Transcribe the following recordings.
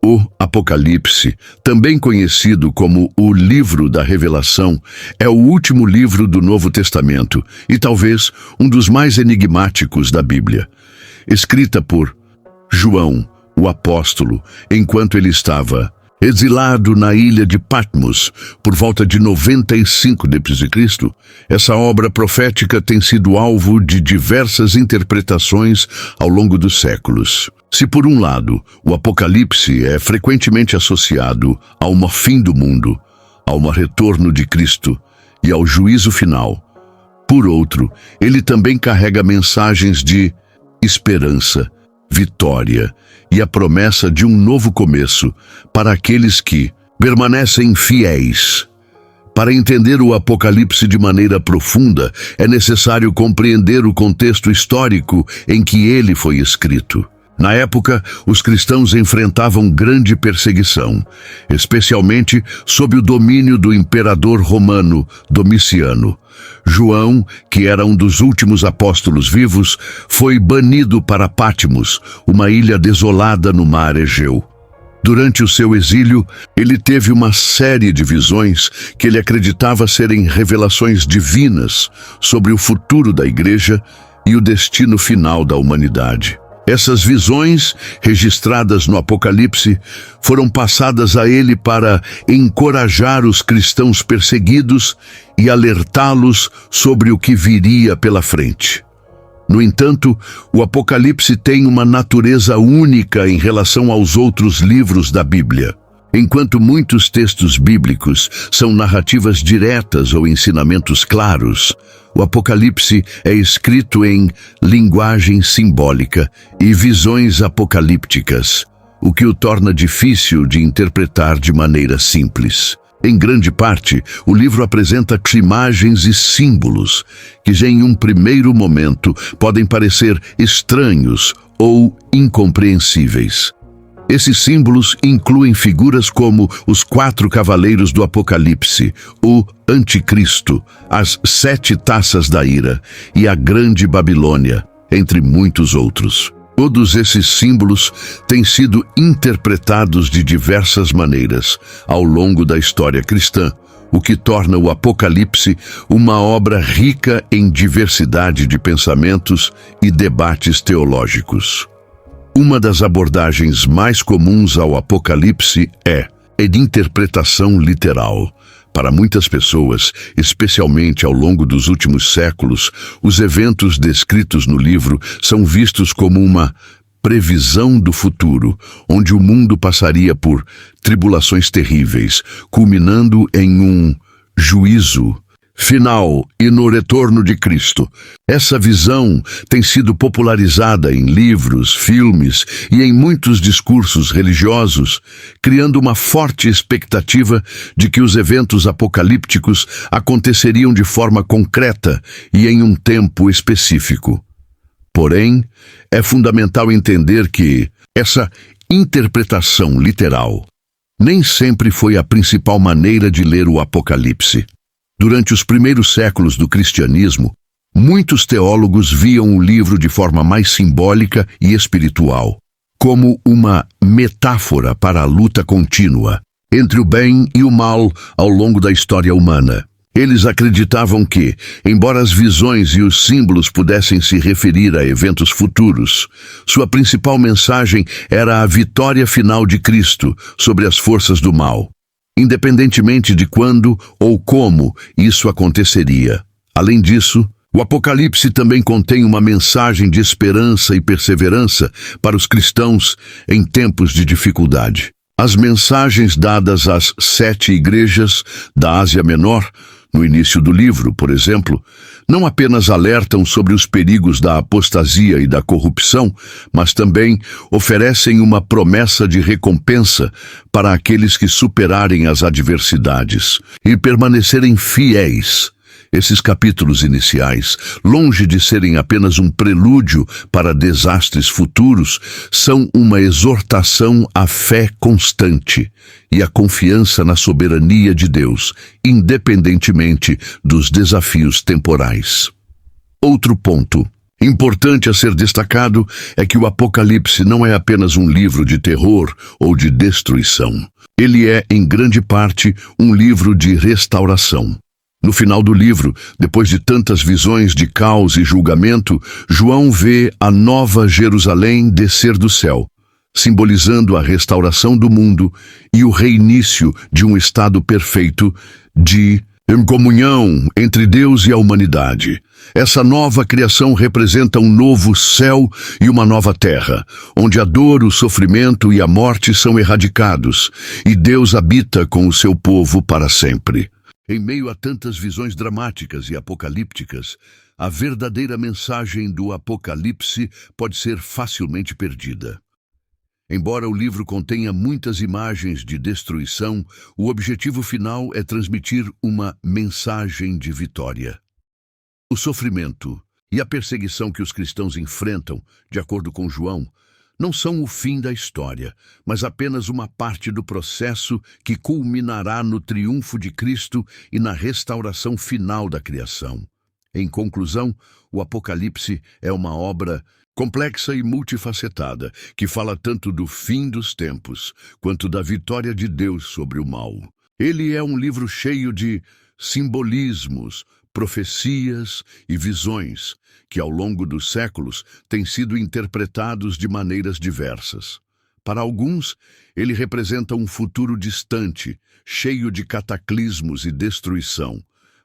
O Apocalipse, também conhecido como o Livro da Revelação, é o último livro do Novo Testamento e talvez um dos mais enigmáticos da Bíblia. Escrita por João, o apóstolo, enquanto ele estava exilado na ilha de Patmos por volta de 95 d.C., essa obra profética tem sido alvo de diversas interpretações ao longo dos séculos. Se por um lado, o Apocalipse é frequentemente associado a um fim do mundo, a um retorno de Cristo e ao juízo final, por outro, ele também carrega mensagens de esperança, vitória e a promessa de um novo começo para aqueles que permanecem fiéis. Para entender o Apocalipse de maneira profunda, é necessário compreender o contexto histórico em que ele foi escrito. Na época, os cristãos enfrentavam grande perseguição, especialmente sob o domínio do imperador romano Domiciano. João, que era um dos últimos apóstolos vivos, foi banido para Patmos, uma ilha desolada no mar Egeu. Durante o seu exílio, ele teve uma série de visões que ele acreditava serem revelações divinas sobre o futuro da igreja e o destino final da humanidade. Essas visões, registradas no Apocalipse, foram passadas a ele para encorajar os cristãos perseguidos e alertá-los sobre o que viria pela frente. No entanto, o Apocalipse tem uma natureza única em relação aos outros livros da Bíblia. Enquanto muitos textos bíblicos são narrativas diretas ou ensinamentos claros, o Apocalipse é escrito em linguagem simbólica e visões apocalípticas, o que o torna difícil de interpretar de maneira simples. Em grande parte, o livro apresenta imagens e símbolos que, em um primeiro momento, podem parecer estranhos ou incompreensíveis. Esses símbolos incluem figuras como os 4 cavaleiros do Apocalipse, o Anticristo, as 7 taças da ira e a Grande Babilônia, entre muitos outros. Todos esses símbolos têm sido interpretados de diversas maneiras ao longo da história cristã, o que torna o Apocalipse uma obra rica em diversidade de pensamentos e debates teológicos. Uma das abordagens mais comuns ao Apocalipse é a de interpretação literal. Para muitas pessoas, especialmente ao longo dos últimos séculos, os eventos descritos no livro são vistos como uma previsão do futuro, onde o mundo passaria por tribulações terríveis, culminando em um juízo final e no retorno de Cristo. Essa visão tem sido popularizada em livros, filmes e em muitos discursos religiosos, criando uma forte expectativa de que os eventos apocalípticos aconteceriam de forma concreta e em um tempo específico. Porém, é fundamental entender que essa interpretação literal nem sempre foi a principal maneira de ler o Apocalipse. Durante os primeiros séculos do cristianismo, muitos teólogos viam o livro de forma mais simbólica e espiritual, como uma metáfora para a luta contínua entre o bem e o mal ao longo da história humana. Eles acreditavam que, embora as visões e os símbolos pudessem se referir a eventos futuros, sua principal mensagem era a vitória final de Cristo sobre as forças do mal, independentemente de quando ou como isso aconteceria. Além disso, o Apocalipse também contém uma mensagem de esperança e perseverança para os cristãos em tempos de dificuldade. As mensagens dadas às 7 igrejas da Ásia Menor, no início do livro, por exemplo, não apenas alertam sobre os perigos da apostasia e da corrupção, mas também oferecem uma promessa de recompensa para aqueles que superarem as adversidades e permanecerem fiéis. Esses capítulos iniciais, longe de serem apenas um prelúdio para desastres futuros, são uma exortação à fé constante e à confiança na soberania de Deus, independentemente dos desafios temporais. Outro ponto Importante a ser destacado é que o Apocalipse não é apenas um livro de terror ou de destruição. Ele é, em grande parte, um livro de restauração. No final do livro, depois de tantas visões de caos e julgamento, João vê a nova Jerusalém descer do céu, simbolizando a restauração do mundo e o reinício de um estado perfeito de comunhão entre Deus e a humanidade. Essa nova criação representa um novo céu e uma nova terra, onde a dor, o sofrimento e a morte são erradicados, e Deus habita com o seu povo para sempre. Em meio a tantas visões dramáticas e apocalípticas, a verdadeira mensagem do Apocalipse pode ser facilmente perdida. Embora o livro contenha muitas imagens de destruição, o objetivo final é transmitir uma mensagem de vitória. O sofrimento e a perseguição que os cristãos enfrentam, de acordo com João, não são o fim da história, mas apenas uma parte do processo que culminará no triunfo de Cristo e na restauração final da criação. Em conclusão, o Apocalipse é uma obra complexa e multifacetada, que fala tanto do fim dos tempos, quanto da vitória de Deus sobre o mal. Ele é um livro cheio de simbolismos, profecias e visões, que ao longo dos séculos têm sido interpretados de maneiras diversas. Para alguns, ele representa um futuro distante, cheio de cataclismos e destruição.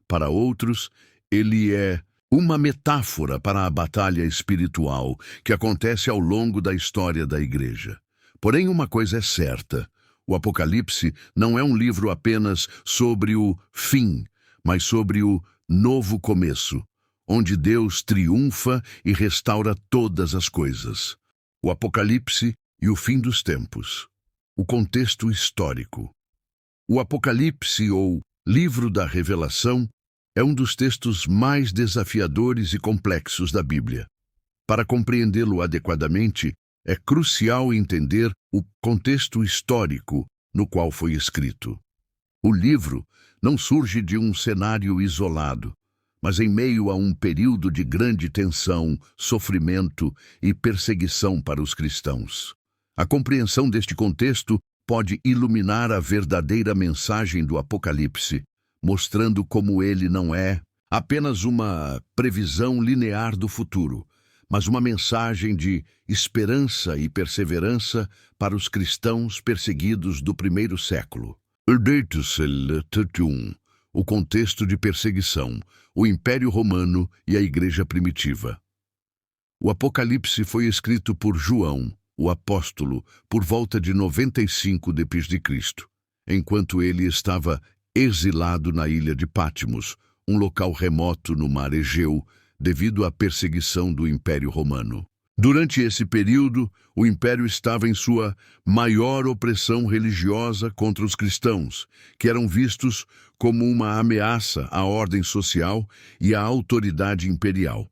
Para outros, ele é uma metáfora para a batalha espiritual que acontece ao longo da história da Igreja. Porém, uma coisa é certa: o Apocalipse não é um livro apenas sobre o fim, mas sobre o novo começo, onde Deus triunfa e restaura todas as coisas. O Apocalipse e o fim dos tempos. O contexto histórico. O Apocalipse, ou Livro da Revelação, é um dos textos mais desafiadores e complexos da Bíblia. Para compreendê-lo adequadamente, é crucial entender o contexto histórico no qual foi escrito. O livro não surge de um cenário isolado, mas em meio a um período de grande tensão, sofrimento e perseguição para os cristãos. A compreensão deste contexto pode iluminar a verdadeira mensagem do Apocalipse, mostrando como ele não é apenas uma previsão linear do futuro, mas uma mensagem de esperança e perseverança para os cristãos perseguidos do primeiro século. O contexto de perseguição, o Império Romano e a Igreja Primitiva. O Apocalipse foi escrito por João, o apóstolo, por volta de 95 d.C., enquanto ele estava exilado na ilha de Patmos, um local remoto no mar Egeu, devido à perseguição do Império Romano. Durante esse período, o Império estava em sua maior opressão religiosa contra os cristãos, que eram vistos como uma ameaça à ordem social e à autoridade imperial.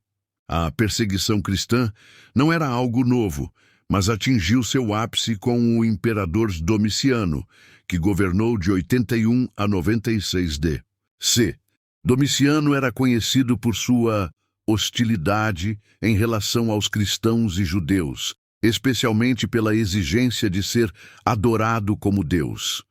A perseguição cristã não era algo novo, mas atingiu seu ápice com o imperador Domiciano, que governou de 81 a 96 d.C. Domiciano era conhecido por sua hostilidade em relação aos cristãos e judeus, especialmente pela exigência de ser adorado como Deus.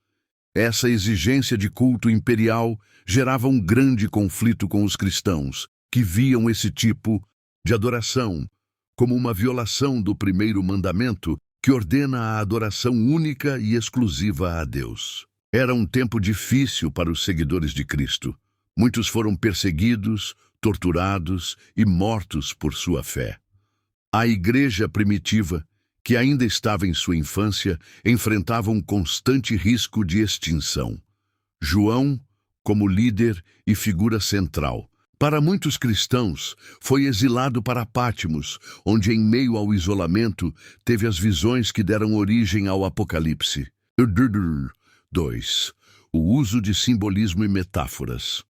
Essa exigência de culto imperial gerava um grande conflito com os cristãos, que viam esse tipo de adoração como uma violação do primeiro mandamento, que ordena a adoração única e exclusiva a Deus. Era um tempo difícil para os seguidores de Cristo. Muitos foram perseguidos, torturados e mortos por sua fé. A igreja primitiva, que ainda estava em sua infância, enfrentava um constante risco de extinção. João, como líder e figura central, para muitos cristãos, foi exilado para Patmos, onde, em meio ao isolamento, teve as visões que deram origem ao Apocalipse. 2. O uso de simbolismo e metáforas.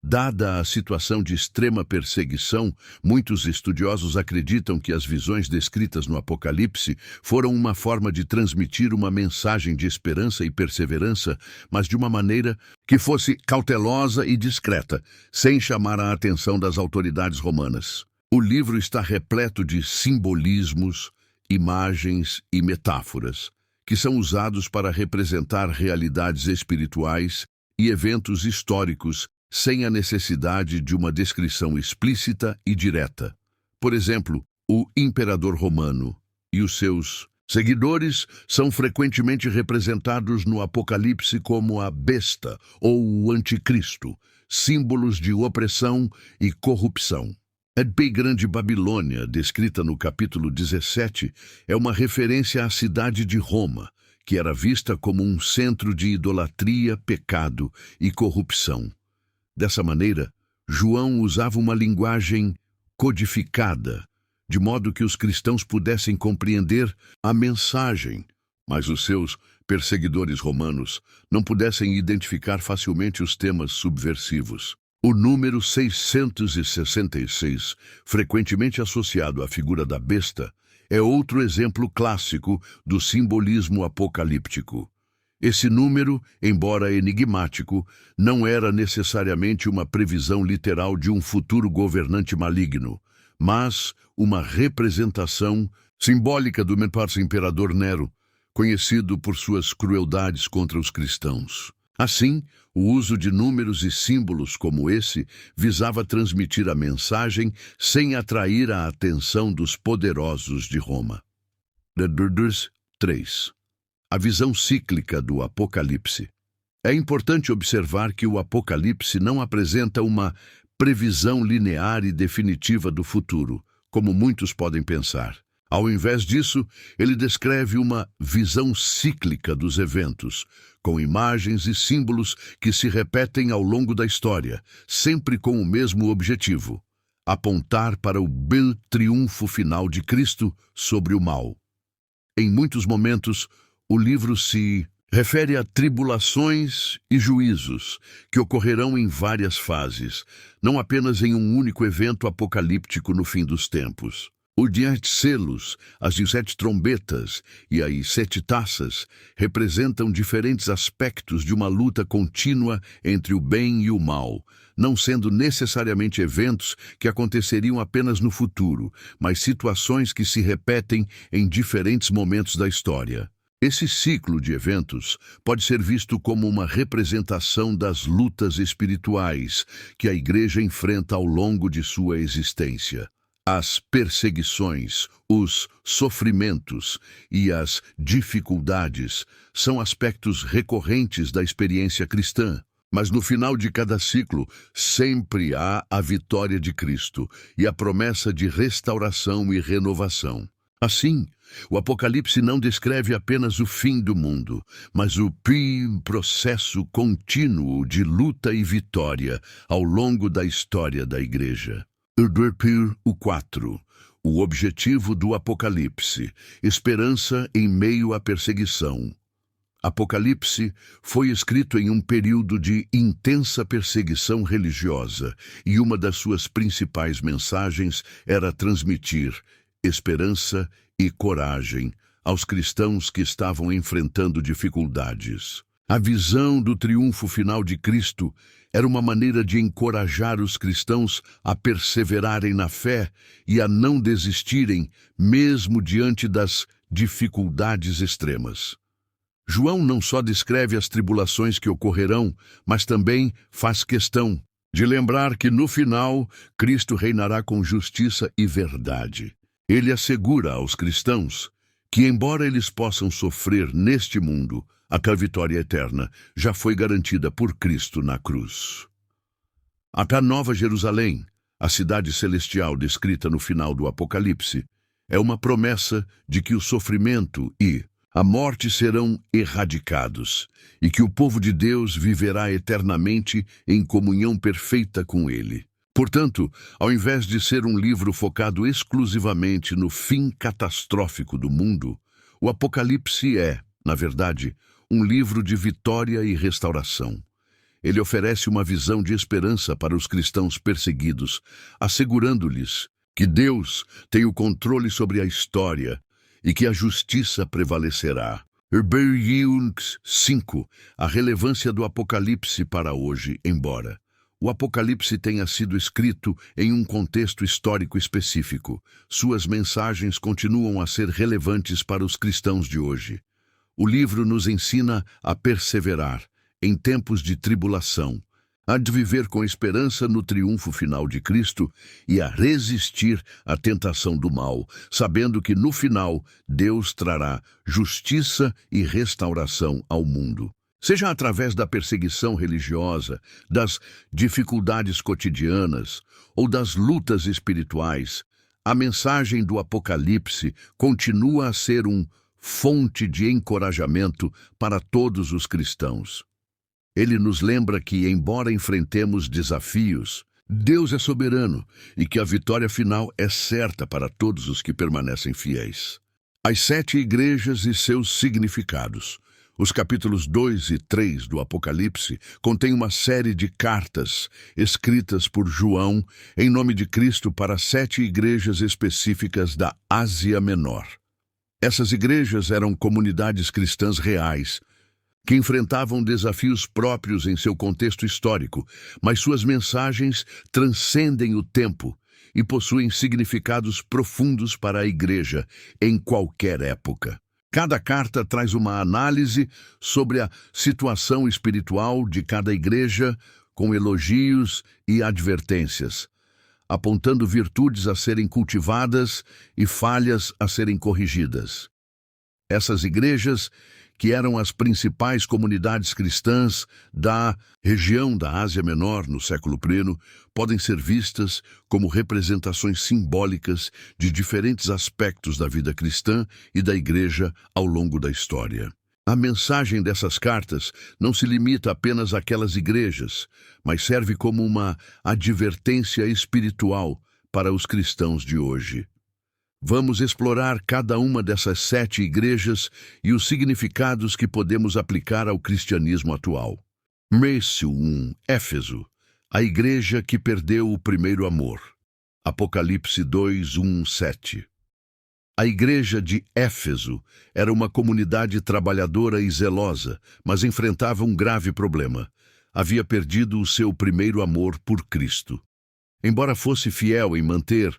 Dada a situação de extrema perseguição, muitos estudiosos acreditam que as visões descritas no Apocalipse foram uma forma de transmitir uma mensagem de esperança e perseverança, mas de uma maneira que fosse cautelosa e discreta, sem chamar a atenção das autoridades romanas. O livro está repleto de simbolismos, imagens e metáforas, que são usados para representar realidades espirituais e eventos históricos sem a necessidade de uma descrição explícita e direta. Por exemplo, o imperador romano e os seus seguidores são frequentemente representados no Apocalipse como a besta ou o anticristo, símbolos de opressão e corrupção. A Grande Babilônia, descrita no capítulo 17, é uma referência à cidade de Roma, que era vista como um centro de idolatria, pecado e corrupção. Dessa maneira, João usava uma linguagem codificada, de modo que os cristãos pudessem compreender a mensagem, mas os seus perseguidores romanos não pudessem identificar facilmente os temas subversivos. O número 666, frequentemente associado à figura da besta, é outro exemplo clássico do simbolismo apocalíptico. Esse número, embora enigmático, não era necessariamente uma previsão literal de um futuro governante maligno, mas uma representação simbólica do imperador Nero, conhecido por suas crueldades contra os cristãos. Assim, o uso de números e símbolos como esse visava transmitir a mensagem sem atrair a atenção dos poderosos de Roma. 3. A visão cíclica do Apocalipse. É importante observar que o Apocalipse não apresenta uma previsão linear e definitiva do futuro, como muitos podem pensar. Ao invés disso, ele descreve uma visão cíclica dos eventos, com imagens e símbolos que se repetem ao longo da história, sempre com o mesmo objetivo: apontar para o belo triunfo final de Cristo sobre o mal. Em muitos momentos, o livro se refere a tribulações e juízos que ocorrerão em várias fases, não apenas em um único evento apocalíptico no fim dos tempos. Os 10 selos, as 17 trombetas e as 7 taças representam diferentes aspectos de uma luta contínua entre o bem e o mal, não sendo necessariamente eventos que aconteceriam apenas no futuro, mas situações que se repetem em diferentes momentos da história. Esse ciclo de eventos pode ser visto como uma representação das lutas espirituais que a Igreja enfrenta ao longo de sua existência. As perseguições, os sofrimentos e as dificuldades são aspectos recorrentes da experiência cristã. Mas no final de cada ciclo, sempre há a vitória de Cristo e a promessa de restauração e renovação. Assim, o Apocalipse não descreve apenas o fim do mundo, mas o processo contínuo de luta e vitória ao longo da história da Igreja. 4. O objetivo do Apocalipse: esperança em meio à perseguição. Apocalipse foi escrito em um período de intensa perseguição religiosa, e uma das suas principais mensagens era transmitir esperança e coragem aos cristãos que estavam enfrentando dificuldades. A visão do triunfo final de Cristo era uma maneira de encorajar os cristãos a perseverarem na fé e a não desistirem, mesmo diante das dificuldades extremas. João não só descreve as tribulações que ocorrerão, mas também faz questão de lembrar que no final Cristo reinará com justiça e verdade. Ele assegura aos cristãos que, embora eles possam sofrer neste mundo, a vitória eterna já foi garantida por Cristo na cruz. A Nova Jerusalém, a cidade celestial descrita no final do Apocalipse, é uma promessa de que o sofrimento e a morte serão erradicados e que o povo de Deus viverá eternamente em comunhão perfeita com Ele. Portanto, ao invés de ser um livro focado exclusivamente no fim catastrófico do mundo, o Apocalipse é, na verdade, um livro de vitória e restauração. Ele oferece uma visão de esperança para os cristãos perseguidos, assegurando-lhes que Deus tem o controle sobre a história e que a justiça prevalecerá. 5. A relevância do Apocalipse para hoje, embora o Apocalipse tenha sido escrito em um contexto histórico específico, suas mensagens continuam a ser relevantes para os cristãos de hoje. O livro nos ensina a perseverar em tempos de tribulação, a de viver com esperança no triunfo final de Cristo e a resistir à tentação do mal, sabendo que no final Deus trará justiça e restauração ao mundo. Seja através da perseguição religiosa, das dificuldades cotidianas ou das lutas espirituais, a mensagem do Apocalipse continua a ser uma fonte de encorajamento para todos os cristãos. Ele nos lembra que, embora enfrentemos desafios, Deus é soberano e que a vitória final é certa para todos os que permanecem fiéis. As 7 igrejas e seus significados. Os capítulos 2 e 3 do Apocalipse contêm uma série de cartas escritas por João em nome de Cristo para 7 igrejas específicas da Ásia Menor. Essas igrejas eram comunidades cristãs reais, que enfrentavam desafios próprios em seu contexto histórico, mas suas mensagens transcendem o tempo e possuem significados profundos para a igreja em qualquer época. Cada carta traz uma análise sobre a situação espiritual de cada igreja, com elogios e advertências, apontando virtudes a serem cultivadas e falhas a serem corrigidas. Essas igrejas, que eram as principais comunidades cristãs da região da Ásia Menor no século I, podem ser vistas como representações simbólicas de diferentes aspectos da vida cristã e da igreja ao longo da história. A mensagem dessas cartas não se limita apenas àquelas igrejas, mas serve como uma advertência espiritual para os cristãos de hoje. Vamos explorar cada uma dessas 7 igrejas e os significados que podemos aplicar ao cristianismo atual. Mêsio 1, Éfeso, a igreja que perdeu o primeiro amor. Apocalipse 2, 1, 7. A igreja de Éfeso era uma comunidade trabalhadora e zelosa, mas enfrentava um grave problema. Havia perdido o seu primeiro amor por Cristo. Embora fosse fiel em manter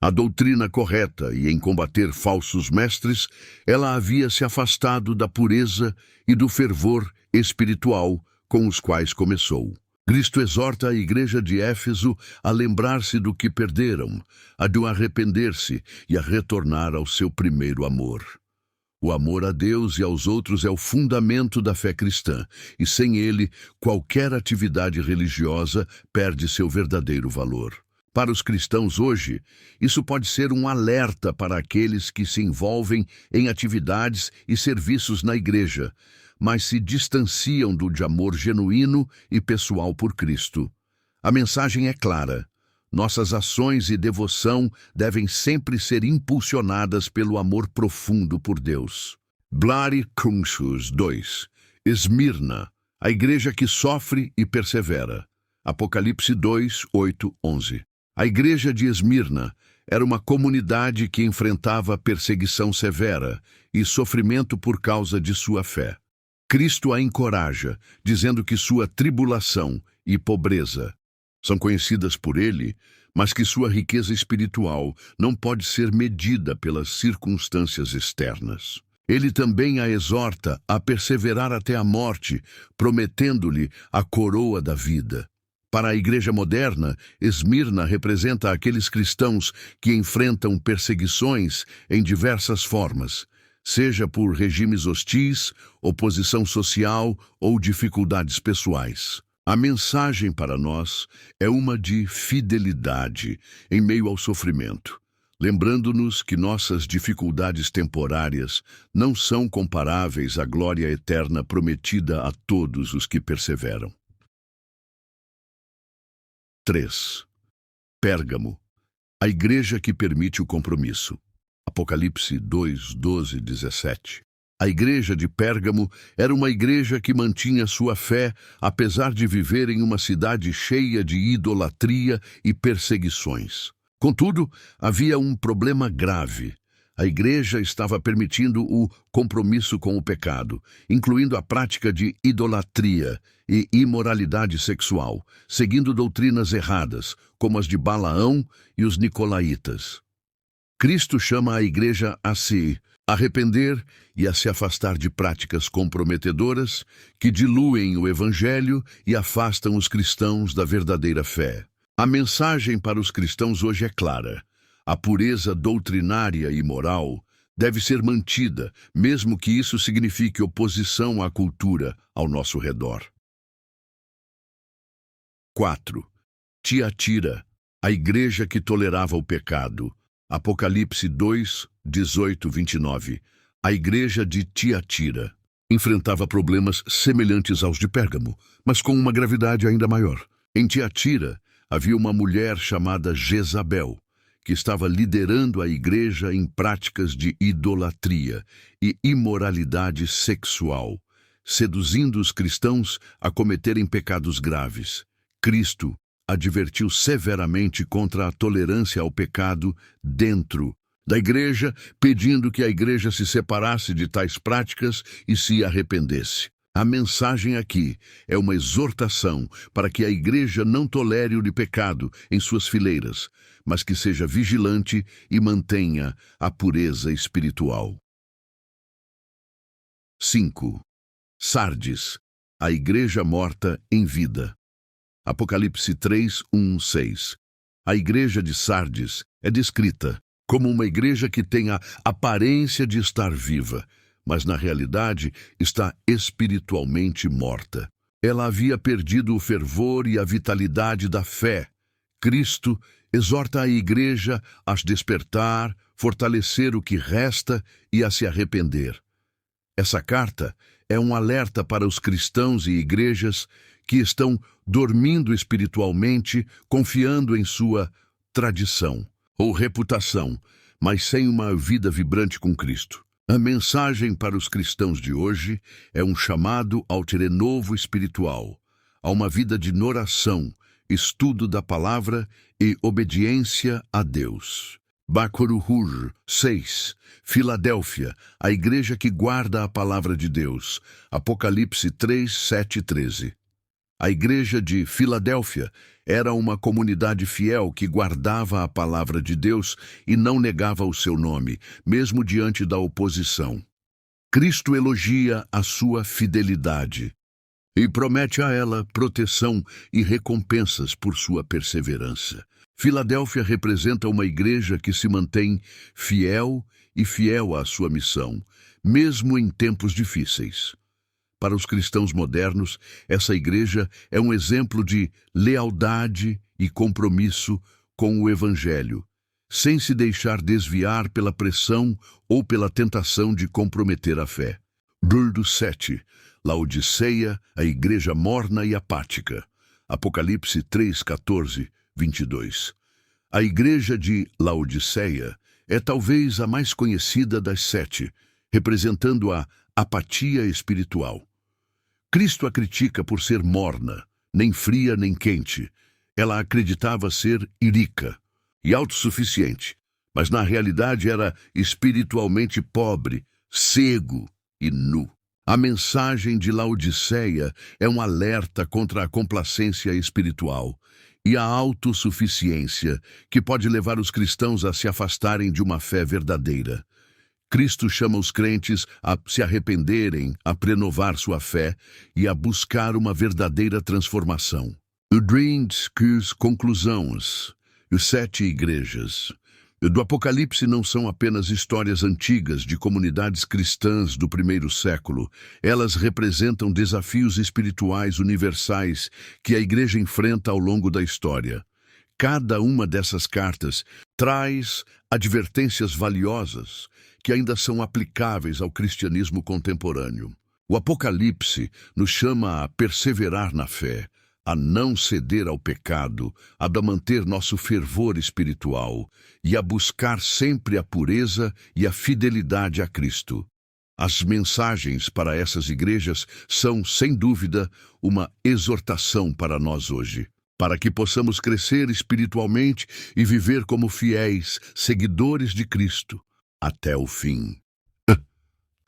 a doutrina correta e em combater falsos mestres, ela havia se afastado da pureza e do fervor espiritual com os quais começou. Cristo exorta a igreja de Éfeso a lembrar-se do que perderam, a de arrepender-se e a retornar ao seu primeiro amor. O amor a Deus e aos outros é o fundamento da fé cristã, e sem ele, qualquer atividade religiosa perde seu verdadeiro valor. Para os cristãos hoje, isso pode ser um alerta para aqueles que se envolvem em atividades e serviços na igreja, mas se distanciam do amor genuíno e pessoal por Cristo. A mensagem é clara. Nossas ações e devoção devem sempre ser impulsionadas pelo amor profundo por Deus. Blari Kunshus 2. Esmirna, a igreja que sofre e persevera. Apocalipse 2, 8, 11. A igreja de Esmirna era uma comunidade que enfrentava perseguição severa e sofrimento por causa de sua fé. Cristo a encoraja, dizendo que sua tribulação e pobreza são conhecidas por ele, mas que sua riqueza espiritual não pode ser medida pelas circunstâncias externas. Ele também a exorta a perseverar até a morte, prometendo-lhe a coroa da vida. Para a igreja moderna, Esmirna representa aqueles cristãos que enfrentam perseguições em diversas formas, seja por regimes hostis, oposição social ou dificuldades pessoais. A mensagem para nós é uma de fidelidade em meio ao sofrimento, lembrando-nos que nossas dificuldades temporárias não são comparáveis à glória eterna prometida a todos os que perseveram. 3. Pérgamo, a igreja que permite o compromisso. Apocalipse 2, 12, 17. A igreja de Pérgamo era uma igreja que mantinha sua fé, apesar de viver em uma cidade cheia de idolatria e perseguições. Contudo, havia um problema grave. A igreja estava permitindo o compromisso com o pecado, incluindo a prática de idolatria e imoralidade sexual, seguindo doutrinas erradas, como as de Balaão e os nicolaítas. Cristo chama a igreja a se arrepender e a se afastar de práticas comprometedoras que diluem o evangelho e afastam os cristãos da verdadeira fé. A mensagem para os cristãos hoje é clara. A pureza doutrinária e moral deve ser mantida, mesmo que isso signifique oposição à cultura ao nosso redor. 4. Tiatira, a igreja que tolerava o pecado. Apocalipse 2, 18, 29. A igreja de Tiatira enfrentava problemas semelhantes aos de Pérgamo, mas com uma gravidade ainda maior. Em Tiatira havia uma mulher chamada Jezabel, que estava liderando a igreja em práticas de idolatria e imoralidade sexual, seduzindo os cristãos a cometerem pecados graves. Cristo advertiu severamente contra a tolerância ao pecado dentro da igreja, pedindo que a igreja se separasse de tais práticas e se arrependesse. A mensagem aqui é uma exortação para que a igreja não tolere o pecado em suas fileiras, mas que seja vigilante e mantenha a pureza espiritual. 5. Sardes, a igreja morta em vida. Apocalipse 3, 1, 6. A igreja de Sardes é descrita como uma igreja que tem a aparência de estar viva, mas na realidade está espiritualmente morta. Ela havia perdido o fervor e a vitalidade da fé. Cristo exorta a igreja a despertar, fortalecer o que resta e a se arrepender. Essa carta é um alerta para os cristãos e igrejas que estão dormindo espiritualmente, confiando em sua tradição ou reputação, mas sem uma vida vibrante com Cristo. A mensagem para os cristãos de hoje é um chamado ao renovo espiritual, a uma vida de oração, estudo da palavra e obediência a Deus. Bacoruhur 6. Filadélfia, a igreja que guarda a palavra de Deus. Apocalipse 3, 7 e 13. A igreja de Filadélfia era uma comunidade fiel que guardava a palavra de Deus e não negava o seu nome, mesmo diante da oposição. Cristo elogia a sua fidelidade e promete a ela proteção e recompensas por sua perseverança. Filadélfia representa uma igreja que se mantém fiel à sua missão, mesmo em tempos difíceis. Para os cristãos modernos, essa igreja é um exemplo de lealdade e compromisso com o Evangelho, sem se deixar desviar pela pressão ou pela tentação de comprometer a fé. Brdo 7. Laodiceia, a igreja morna e apática. Apocalipse 3, 14, 22. A igreja de Laodiceia é talvez a mais conhecida das 7, representando a apatia espiritual. Cristo a critica por ser morna, nem fria nem quente. Ela acreditava ser irica e autossuficiente, mas na realidade era espiritualmente pobre, cego e nu. A mensagem de Laodiceia é um alerta contra a complacência espiritual e a autossuficiência que pode levar os cristãos a se afastarem de uma fé verdadeira. Cristo chama os crentes a se arrependerem, a renovar sua fé e a buscar uma verdadeira transformação. O Dreams que conclusões, os 7 igrejas do Apocalipse não são apenas histórias antigas de comunidades cristãs do primeiro século. Elas representam desafios espirituais universais que a igreja enfrenta ao longo da história. Cada uma dessas cartas traz advertências valiosas que ainda são aplicáveis ao cristianismo contemporâneo. O Apocalipse nos chama a perseverar na fé, a não ceder ao pecado, a manter nosso fervor espiritual e a buscar sempre a pureza e a fidelidade a Cristo. As mensagens para essas igrejas são, sem dúvida, uma exortação para nós hoje, para que possamos crescer espiritualmente e viver como fiéis seguidores de Cristo. até o fim.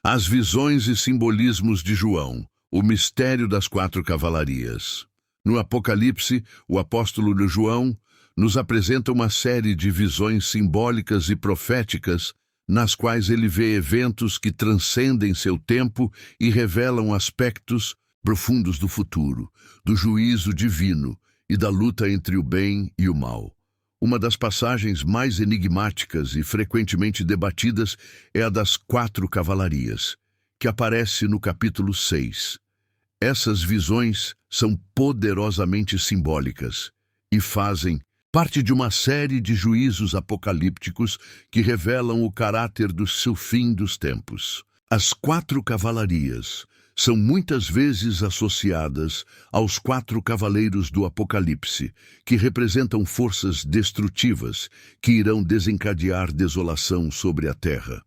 As visões e simbolismos de João, o mistério das 4 cavalarias. No Apocalipse, o apóstolo João nos apresenta uma série de visões simbólicas e proféticas nas quais ele vê eventos que transcendem seu tempo e revelam aspectos profundos do futuro, do juízo divino e da luta entre o bem e o mal. Uma das passagens mais enigmáticas e frequentemente debatidas é a das 4 cavalarias, que aparece no capítulo 6. Essas visões são poderosamente simbólicas e fazem parte de uma série de juízos apocalípticos que revelam o caráter do seu fim dos tempos. As 4 cavalarias são muitas vezes associadas aos 4 cavaleiros do Apocalipse, que representam forças destrutivas que irão desencadear desolação sobre a terra.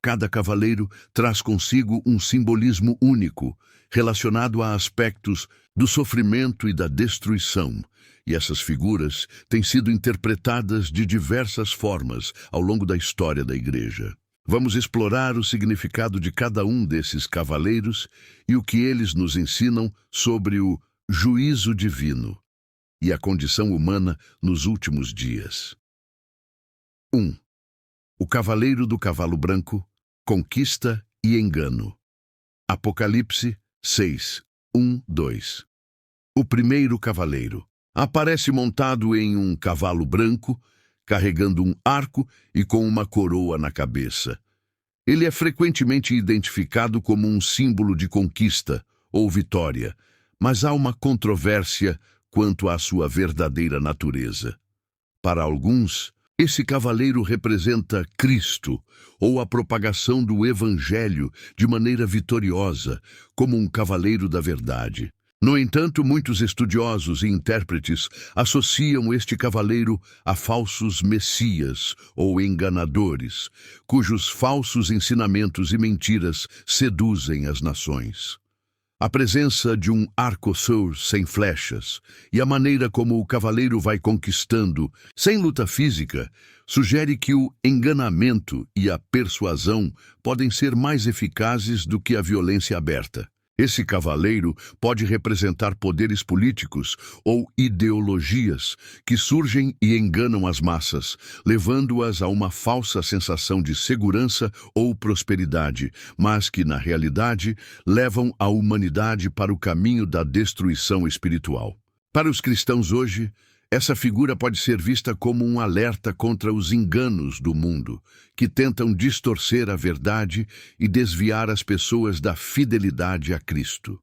Cada cavaleiro traz consigo um simbolismo único, relacionado a aspectos do sofrimento e da destruição, e essas figuras têm sido interpretadas de diversas formas ao longo da história da Igreja. Vamos explorar o significado de cada um desses cavaleiros e o que eles nos ensinam sobre o juízo divino e a condição humana nos últimos dias. 1. O cavaleiro do cavalo branco, conquista e engano. Apocalipse 6, 1, 2. O primeiro cavaleiro aparece montado em um cavalo branco, carregando um arco e com uma coroa na cabeça. Ele é frequentemente identificado como um símbolo de conquista ou vitória, mas há uma controvérsia quanto à sua verdadeira natureza. Para alguns, esse cavaleiro representa Cristo ou a propagação do Evangelho de maneira vitoriosa, como um cavaleiro da verdade. No entanto, muitos estudiosos e intérpretes associam este cavaleiro a falsos messias ou enganadores, cujos falsos ensinamentos e mentiras seduzem as nações. A presença de um arco-sur sem flechas e a maneira como o cavaleiro vai conquistando, sem luta física, sugere que o enganamento e a persuasão podem ser mais eficazes do que a violência aberta. Esse cavaleiro pode representar poderes políticos ou ideologias que surgem e enganam as massas, levando-as a uma falsa sensação de segurança ou prosperidade, mas que, na realidade, levam a humanidade para o caminho da destruição espiritual. Para os cristãos hoje, essa figura pode ser vista como um alerta contra os enganos do mundo, que tentam distorcer a verdade e desviar as pessoas da fidelidade a Cristo.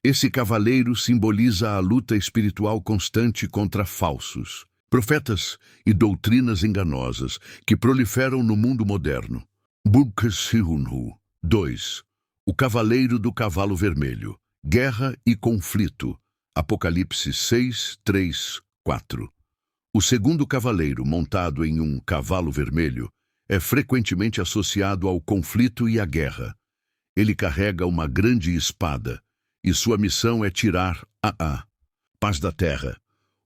Esse cavaleiro simboliza a luta espiritual constante contra falsos, profetas e doutrinas enganosas que proliferam no mundo moderno. Burkeshirunhu 2. O cavaleiro do cavalo vermelho. Guerra e conflito. Apocalipse 6, 3, 4. O segundo cavaleiro, montado em um cavalo vermelho, é frequentemente associado ao conflito e à guerra. Ele carrega uma grande espada, e sua missão é tirar a paz da terra.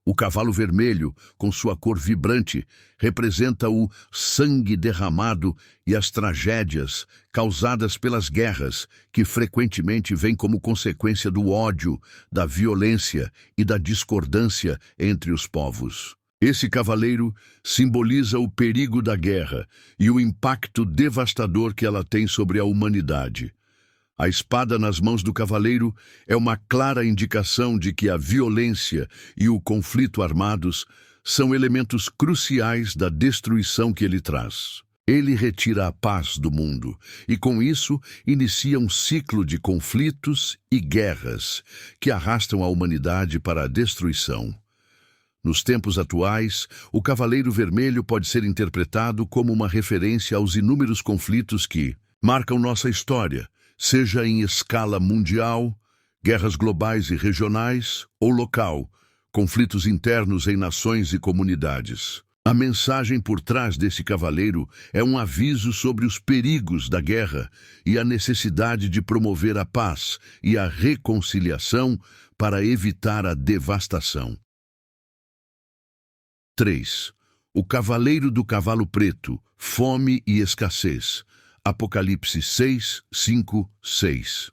O cavalo vermelho, com sua cor vibrante, representa o sangue derramado e as tragédias causadas pelas guerras, que frequentemente vêm como consequência do ódio, da violência e da discordância entre os povos. Esse cavaleiro simboliza o perigo da guerra e o impacto devastador que ela tem sobre a humanidade. A espada nas mãos do cavaleiro é uma clara indicação de que a violência e o conflito armados são elementos cruciais da destruição que ele traz. Ele retira a paz do mundo e, com isso, inicia um ciclo de conflitos e guerras que arrastam a humanidade para a destruição. Nos tempos atuais, o Cavaleiro Vermelho pode ser interpretado como uma referência aos inúmeros conflitos que marcam nossa história, seja em escala mundial, guerras globais e regionais, ou local, conflitos internos em nações e comunidades. A mensagem por trás desse cavaleiro é um aviso sobre os perigos da guerra e a necessidade de promover a paz e a reconciliação para evitar a devastação. 3. O cavaleiro do cavalo preto, fome e escassez. Apocalipse 6, 5, 6.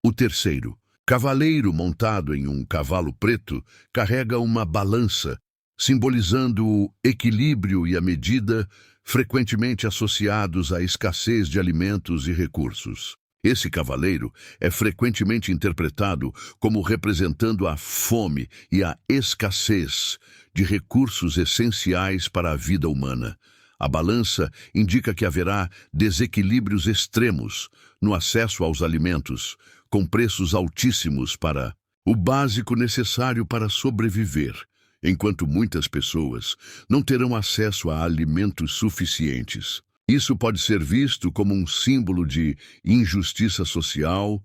O terceiro, cavaleiro montado em um cavalo preto, carrega uma balança, simbolizando o equilíbrio e a medida, frequentemente associados à escassez de alimentos e recursos. Esse cavaleiro é frequentemente interpretado como representando a fome e a escassez de recursos essenciais para a vida humana. A balança indica que haverá desequilíbrios extremos no acesso aos alimentos, com preços altíssimos para o básico necessário para sobreviver, enquanto muitas pessoas não terão acesso a alimentos suficientes. Isso pode ser visto como um símbolo de injustiça social,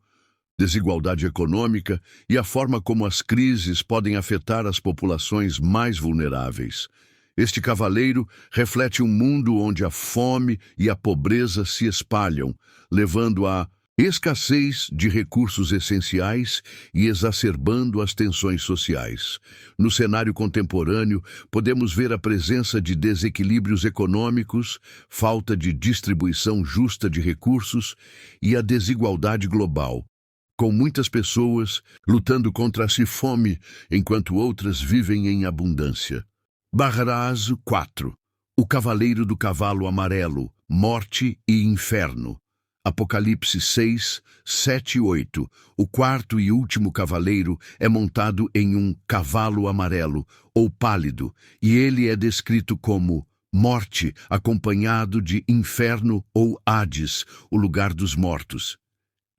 desigualdade econômica e a forma como as crises podem afetar as populações mais vulneráveis. Este cavaleiro reflete um mundo onde a fome e a pobreza se espalham, levando à escassez de recursos essenciais e exacerbando as tensões sociais. No cenário contemporâneo, podemos ver a presença de desequilíbrios econômicos, falta de distribuição justa de recursos e a desigualdade global, com muitas pessoas lutando contra a fome, enquanto outras vivem em abundância. Barrazo 4. O cavaleiro do cavalo amarelo, morte e inferno. Apocalipse 6, 7 e 8. O quarto e último cavaleiro é montado em um cavalo amarelo, ou pálido, e ele é descrito como morte, acompanhado de inferno ou Hades, o lugar dos mortos.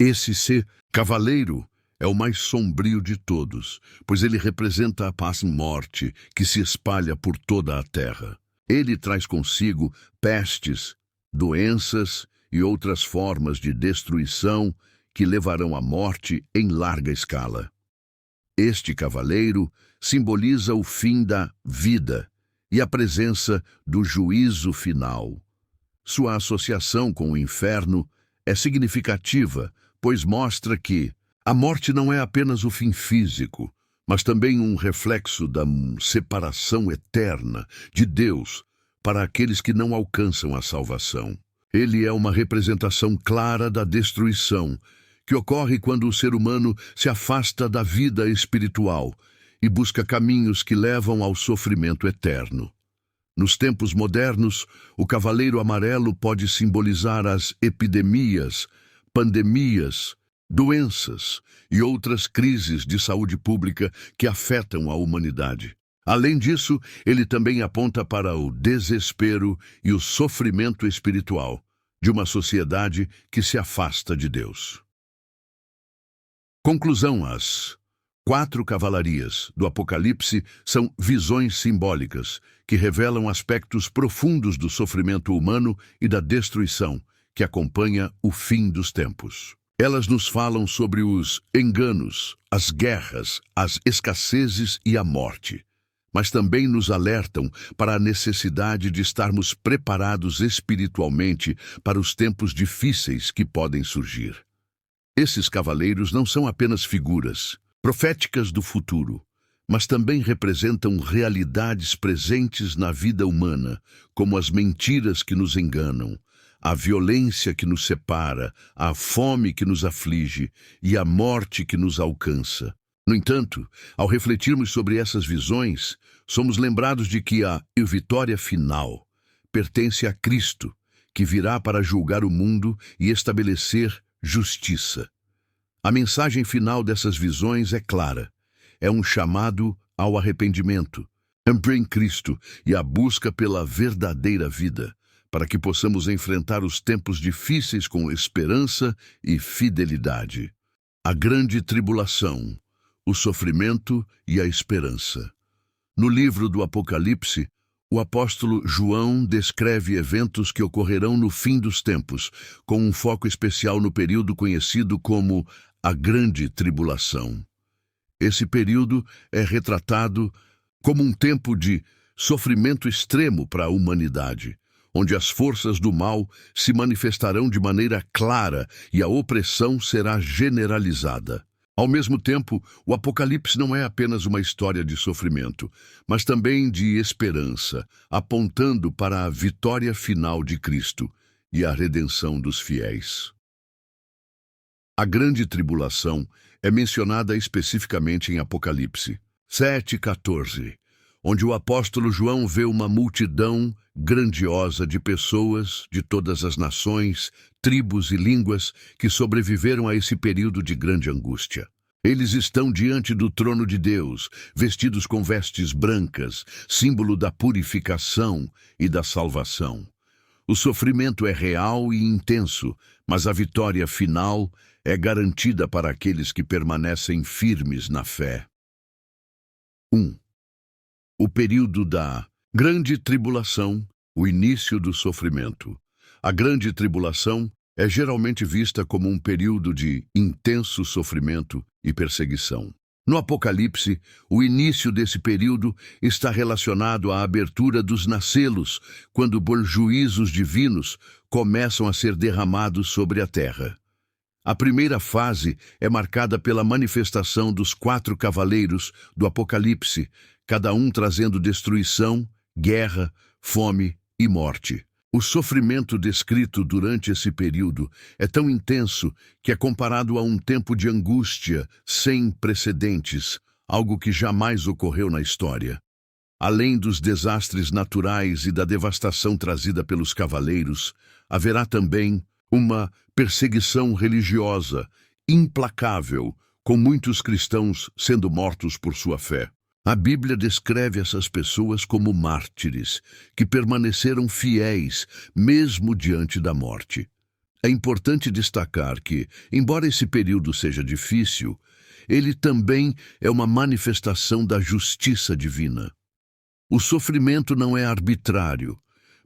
Esse cavaleiro é o mais sombrio de todos, pois ele representa a paz-morte que se espalha por toda a terra. Ele traz consigo pestes, doenças e outras formas de destruição que levarão à morte em larga escala. Este cavaleiro simboliza o fim da vida e a presença do juízo final. Sua associação com o inferno é significativa, pois mostra que a morte não é apenas o fim físico, mas também um reflexo da separação eterna de Deus para aqueles que não alcançam a salvação. Ele é uma representação clara da destruição, que ocorre quando o ser humano se afasta da vida espiritual e busca caminhos que levam ao sofrimento eterno. Nos tempos modernos, o cavaleiro amarelo pode simbolizar as epidemias, pandemias, doenças e outras crises de saúde pública que afetam a humanidade. Além disso, ele também aponta para o desespero e o sofrimento espiritual de uma sociedade que se afasta de Deus. Conclusão: as 4 cavalarias do Apocalipse são visões simbólicas que revelam aspectos profundos do sofrimento humano e da destruição que acompanha o fim dos tempos. Elas nos falam sobre os enganos, as guerras, as escassezes e a morte, mas também nos alertam para a necessidade de estarmos preparados espiritualmente para os tempos difíceis que podem surgir. Esses cavaleiros não são apenas figuras proféticas do futuro, mas também representam realidades presentes na vida humana, como as mentiras que nos enganam, a violência que nos separa, a fome que nos aflige e a morte que nos alcança. No entanto, ao refletirmos sobre essas visões, somos lembrados de que a vitória final pertence a Cristo, que virá para julgar o mundo e estabelecer justiça. A mensagem final dessas visões é clara. É um chamado ao arrependimento, em Cristo e a busca pela verdadeira vida, para que possamos enfrentar os tempos difíceis com esperança e fidelidade. A grande tribulação, o sofrimento e a esperança. No livro do Apocalipse, o apóstolo João descreve eventos que ocorrerão no fim dos tempos, com um foco especial no período conhecido como a Grande Tribulação. Esse período é retratado como um tempo de sofrimento extremo para a humanidade, onde as forças do mal se manifestarão de maneira clara e a opressão será generalizada. Ao mesmo tempo, o Apocalipse não é apenas uma história de sofrimento, mas também de esperança, apontando para a vitória final de Cristo e a redenção dos fiéis. A grande tribulação é mencionada especificamente em Apocalipse 7:14, onde o apóstolo João vê uma multidão grandiosa de pessoas de todas as nações, tribos e línguas que sobreviveram a esse período de grande angústia. Eles estão diante do trono de Deus, vestidos com vestes brancas, símbolo da purificação e da salvação. O sofrimento é real e intenso, mas a vitória final é garantida para aqueles que permanecem firmes na fé. 1. O período da Grande Tribulação, o início do sofrimento. A Grande Tribulação é geralmente vista como um período de intenso sofrimento e perseguição. No Apocalipse, o início desse período está relacionado à abertura dos nascelos, quando juízos divinos começam a ser derramados sobre a terra. A primeira fase é marcada pela manifestação dos 4 cavaleiros do Apocalipse, cada um trazendo destruição, guerra, fome e morte. O sofrimento descrito durante esse período é tão intenso que é comparado a um tempo de angústia sem precedentes, algo que jamais ocorreu na história. Além dos desastres naturais e da devastação trazida pelos cavaleiros, haverá também uma perseguição religiosa implacável, com muitos cristãos sendo mortos por sua fé. A Bíblia descreve essas pessoas como mártires, que permaneceram fiéis mesmo diante da morte. É importante destacar que, embora esse período seja difícil, ele também é uma manifestação da justiça divina. O sofrimento não é arbitrário,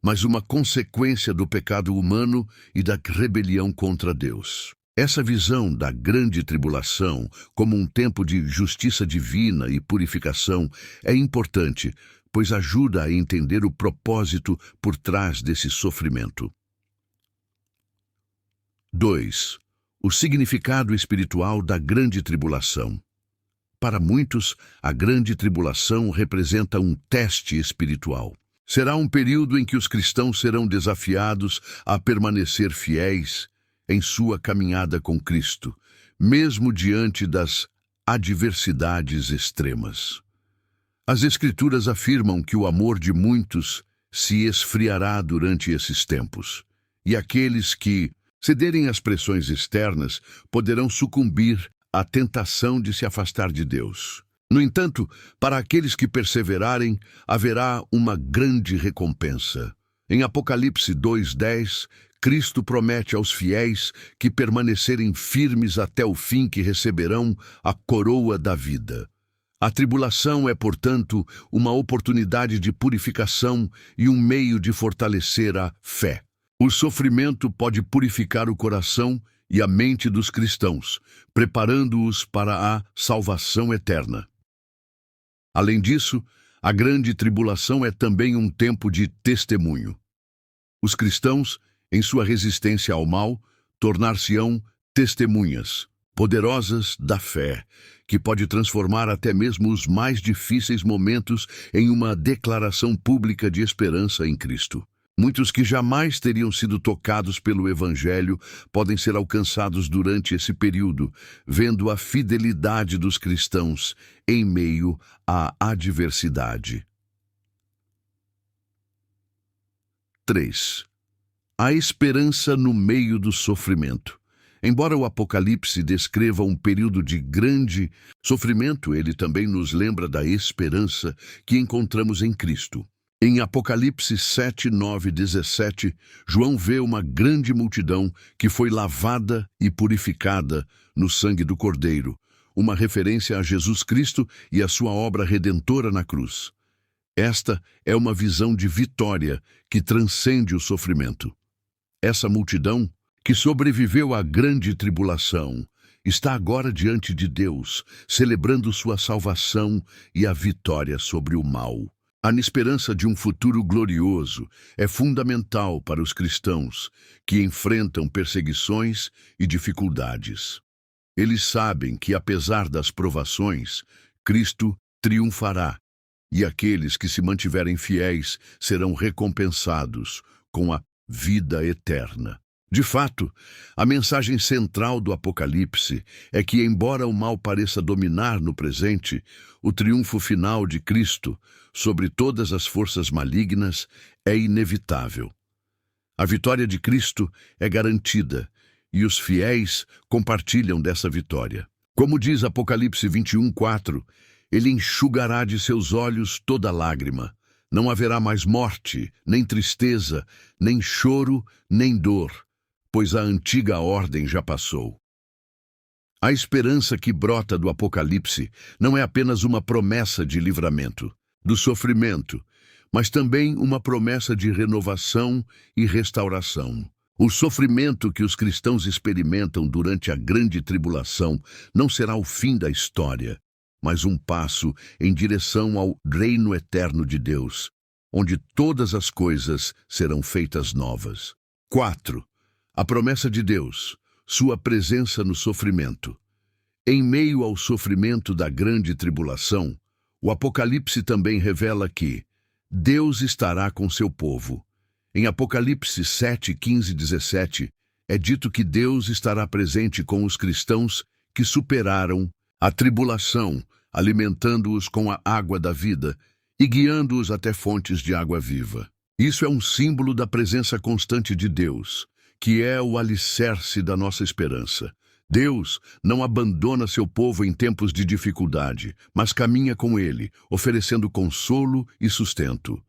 mas uma consequência do pecado humano e da rebelião contra Deus. Essa visão da grande tribulação como um tempo de justiça divina e purificação é importante, pois ajuda a entender o propósito por trás desse sofrimento. 2. O significado espiritual da grande tribulação. Para muitos, a grande tribulação representa um teste espiritual. Será um período em que os cristãos serão desafiados a permanecer fiéis em sua caminhada com Cristo, mesmo diante das adversidades extremas. As Escrituras afirmam que o amor de muitos se esfriará durante esses tempos, e aqueles que cederem às pressões externas poderão sucumbir à tentação de se afastar de Deus. No entanto, para aqueles que perseverarem, haverá uma grande recompensa. Em Apocalipse 2:10, Cristo promete aos fiéis que permanecerem firmes até o fim que receberão a coroa da vida. A tribulação é, portanto, uma oportunidade de purificação e um meio de fortalecer a fé. O sofrimento pode purificar o coração e a mente dos cristãos, preparando-os para a salvação eterna. Além disso, a grande tribulação é também um tempo de testemunho. Os cristãos, em sua resistência ao mal, tornar-se-ão testemunhas poderosas da fé, que pode transformar até mesmo os mais difíceis momentos em uma declaração pública de esperança em Cristo. Muitos que jamais teriam sido tocados pelo Evangelho podem ser alcançados durante esse período, vendo a fidelidade dos cristãos em meio à adversidade. 3. A esperança no meio do sofrimento. Embora o Apocalipse descreva um período de grande sofrimento, ele também nos lembra da esperança que encontramos em Cristo. Em Apocalipse 7, 9 e 17, João vê uma grande multidão que foi lavada e purificada no sangue do Cordeiro, uma referência a Jesus Cristo e a sua obra redentora na cruz. Esta é uma visão de vitória que transcende o sofrimento. Essa multidão, que sobreviveu à grande tribulação, está agora diante de Deus, celebrando sua salvação e a vitória sobre o mal. A esperança de um futuro glorioso é fundamental para os cristãos que enfrentam perseguições e dificuldades. Eles sabem que, apesar das provações, Cristo triunfará, e aqueles que se mantiverem fiéis serão recompensados com a vida eterna. De fato, a mensagem central do Apocalipse é que, embora o mal pareça dominar no presente, o triunfo final de Cristo sobre todas as forças malignas é inevitável. A vitória de Cristo é garantida, e os fiéis compartilham dessa vitória. Como diz Apocalipse 21:4, ele enxugará de seus olhos toda lágrima. Não haverá mais morte, nem tristeza, nem choro, nem dor, pois a antiga ordem já passou. A esperança que brota do Apocalipse não é apenas uma promessa de livramento do sofrimento, mas também uma promessa de renovação e restauração. O sofrimento que os cristãos experimentam durante a grande tribulação não será o fim da história, mas um passo em direção ao reino eterno de Deus, onde todas as coisas serão feitas novas. 4. A promessa de Deus, sua presença no sofrimento. Em meio ao sofrimento da grande tribulação, o Apocalipse também revela que Deus estará com seu povo. Em Apocalipse 7, 15 e 17, é dito que Deus estará presente com os cristãos que superaram a tribulação, alimentando-os com a água da vida e guiando-os até fontes de água viva. Isso é um símbolo da presença constante de Deus, que é o alicerce da nossa esperança. Deus não abandona seu povo em tempos de dificuldade, mas caminha com ele, oferecendo consolo e sustento.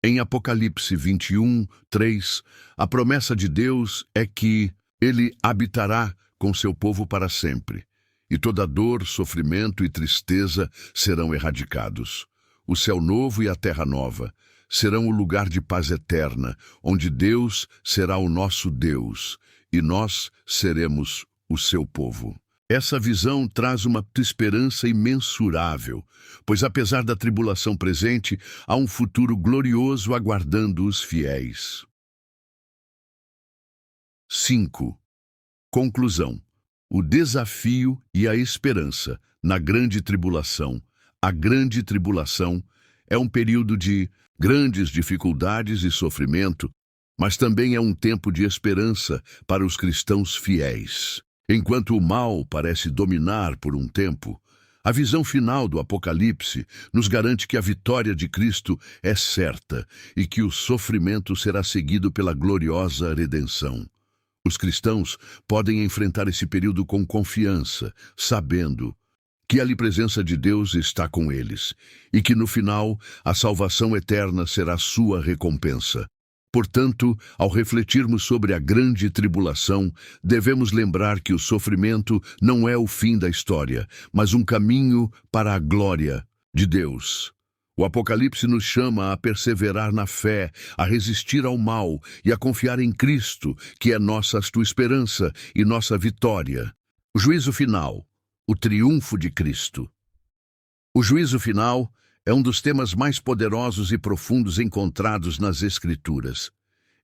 Em Apocalipse 21:3, a promessa de Deus é que ele habitará com seu povo para sempre, e toda dor, sofrimento e tristeza serão erradicados. O céu novo e a terra nova serão o lugar de paz eterna, onde Deus será o nosso Deus, e nós seremos o seu povo. Essa visão traz uma esperança imensurável, pois apesar da tribulação presente, há um futuro glorioso aguardando os fiéis. 5. Conclusão. O desafio e a esperança na grande tribulação. A grande tribulação é um período de grandes dificuldades e sofrimento, mas também é um tempo de esperança para os cristãos fiéis. Enquanto o mal parece dominar por um tempo, a visão final do Apocalipse nos garante que a vitória de Cristo é certa e que o sofrimento será seguido pela gloriosa redenção. Os cristãos podem enfrentar esse período com confiança, sabendo que a presença de Deus está com eles e que no final a salvação eterna será sua recompensa. Portanto, ao refletirmos sobre a grande tribulação, devemos lembrar que o sofrimento não é o fim da história, mas um caminho para a glória de Deus. O Apocalipse nos chama a perseverar na fé, a resistir ao mal e a confiar em Cristo, que é nossa esperança e nossa vitória. O juízo final, o triunfo de Cristo. O juízo final é um dos temas mais poderosos e profundos encontrados nas Escrituras.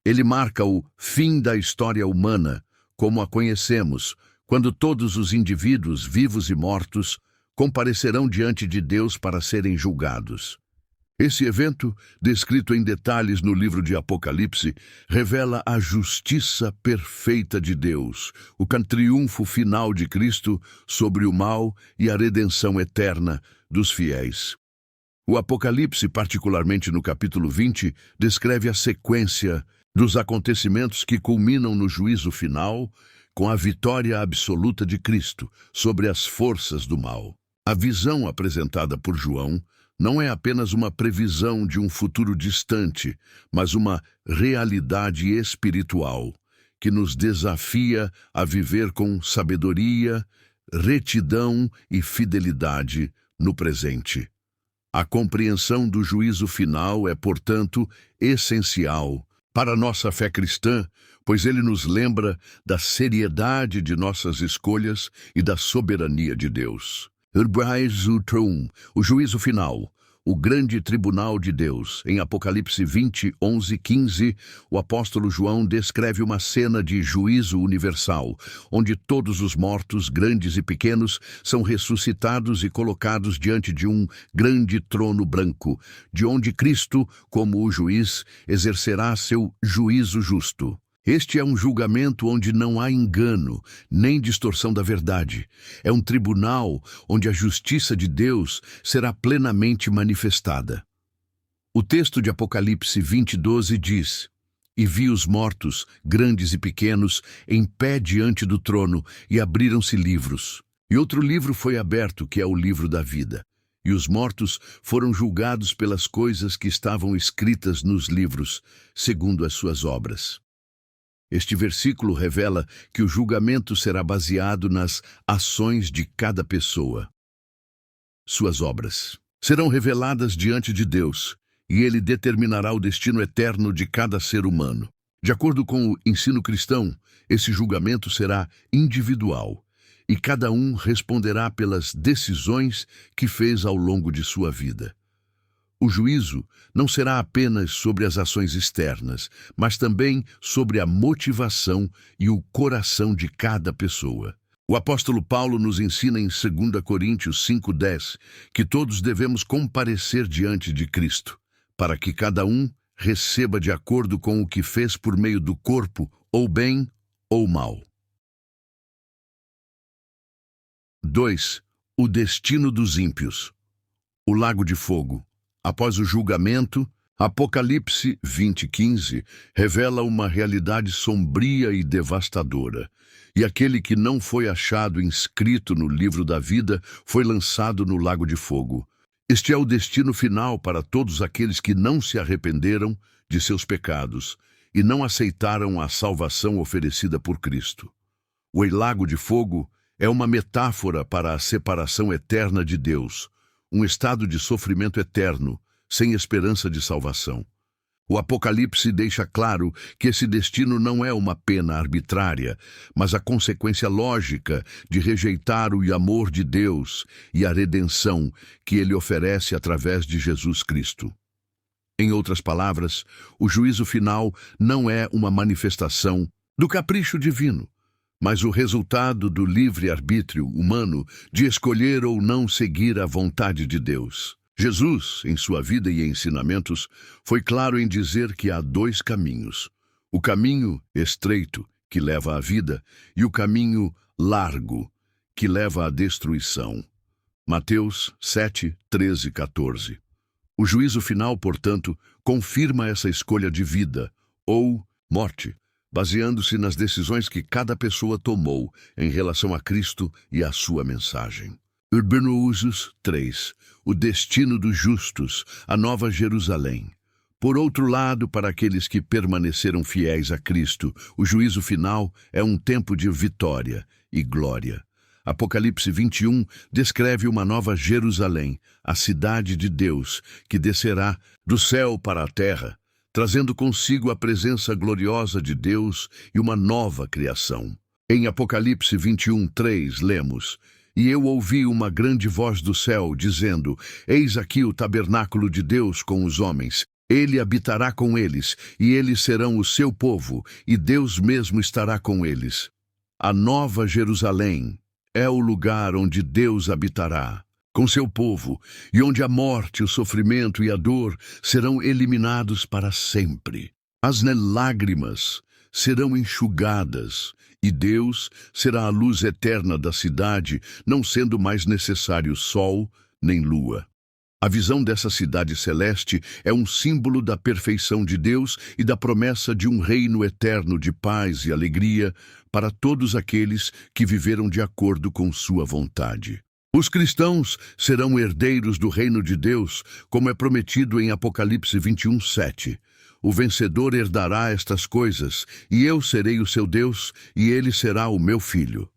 Ele marca o fim da história humana, como a conhecemos, quando todos os indivíduos, vivos e mortos, comparecerão diante de Deus para serem julgados. Esse evento, descrito em detalhes no livro de Apocalipse, revela a justiça perfeita de Deus, o triunfo final de Cristo sobre o mal e a redenção eterna dos fiéis. O Apocalipse, particularmente no capítulo 20, descreve a sequência dos acontecimentos que culminam no juízo final com a vitória absoluta de Cristo sobre as forças do mal. A visão apresentada por João não é apenas uma previsão de um futuro distante, mas uma realidade espiritual que nos desafia a viver com sabedoria, retidão e fidelidade no presente. A compreensão do juízo final é, portanto, essencial para a nossa fé cristã, pois ele nos lembra da seriedade de nossas escolhas e da soberania de Deus. O juízo final, o grande tribunal de Deus. Em Apocalipse 20, 11, 15, o apóstolo João descreve uma cena de juízo universal, onde todos os mortos, grandes e pequenos, são ressuscitados e colocados diante de um grande trono branco, de onde Cristo, como o juiz, exercerá seu juízo justo. Este é um julgamento onde não há engano, nem distorção da verdade. É um tribunal onde a justiça de Deus será plenamente manifestada. O texto de Apocalipse 20, 12 diz: "E vi os mortos, grandes e pequenos, em pé diante do trono, e abriram-se livros. E outro livro foi aberto, que é o livro da vida. E os mortos foram julgados pelas coisas que estavam escritas nos livros, segundo as suas obras." Este versículo revela que o julgamento será baseado nas ações de cada pessoa. Suas obras serão reveladas diante de Deus, e Ele determinará o destino eterno de cada ser humano. De acordo com o ensino cristão, esse julgamento será individual, e cada um responderá pelas decisões que fez ao longo de sua vida. O juízo não será apenas sobre as ações externas, mas também sobre a motivação e o coração de cada pessoa. O apóstolo Paulo nos ensina em 2 Coríntios 5:10 que todos devemos comparecer diante de Cristo, para que cada um receba de acordo com o que fez por meio do corpo, ou bem ou mal. 2. O destino dos ímpios. O lago de fogo. Após o julgamento, Apocalipse 20:15 revela uma realidade sombria e devastadora. E aquele que não foi achado inscrito no livro da vida foi lançado no lago de fogo. Este é o destino final para todos aqueles que não se arrependeram de seus pecados e não aceitaram a salvação oferecida por Cristo. O lago de fogo é uma metáfora para a separação eterna de Deus, um estado de sofrimento eterno, sem esperança de salvação. O Apocalipse deixa claro que esse destino não é uma pena arbitrária, mas a consequência lógica de rejeitar o amor de Deus e a redenção que Ele oferece através de Jesus Cristo. Em outras palavras, o juízo final não é uma manifestação do capricho divino, mas o resultado do livre-arbítrio humano de escolher ou não seguir a vontade de Deus. Jesus, em sua vida e ensinamentos, foi claro em dizer que há dois caminhos: o caminho estreito, que leva à vida, e o caminho largo, que leva à destruição. Mateus 7, 13, 14. O juízo final, portanto, confirma essa escolha de vida ou morte, baseando-se nas decisões que cada pessoa tomou em relação a Cristo e à sua mensagem. Urbanusos 3. O destino dos justos, a Nova Jerusalém. Por outro lado, para aqueles que permaneceram fiéis a Cristo, o juízo final é um tempo de vitória e glória. Apocalipse 21 descreve uma Nova Jerusalém, a cidade de Deus, que descerá do céu para a terra, trazendo consigo a presença gloriosa de Deus e uma nova criação. Em Apocalipse 21:3 lemos: "E eu ouvi uma grande voz do céu, dizendo: Eis aqui o tabernáculo de Deus com os homens. Ele habitará com eles, e eles serão o seu povo, e Deus mesmo estará com eles." A Nova Jerusalém é o lugar onde Deus habitará com seu povo, e onde a morte, o sofrimento e a dor serão eliminados para sempre. As lágrimas serão enxugadas, e Deus será a luz eterna da cidade, não sendo mais necessário sol nem lua. A visão dessa cidade celeste é um símbolo da perfeição de Deus e da promessa de um reino eterno de paz e alegria para todos aqueles que viveram de acordo com sua vontade. Os cristãos serão herdeiros do reino de Deus, como é prometido em Apocalipse 21:7. O vencedor herdará estas coisas, e eu serei o seu Deus, e ele será o meu filho.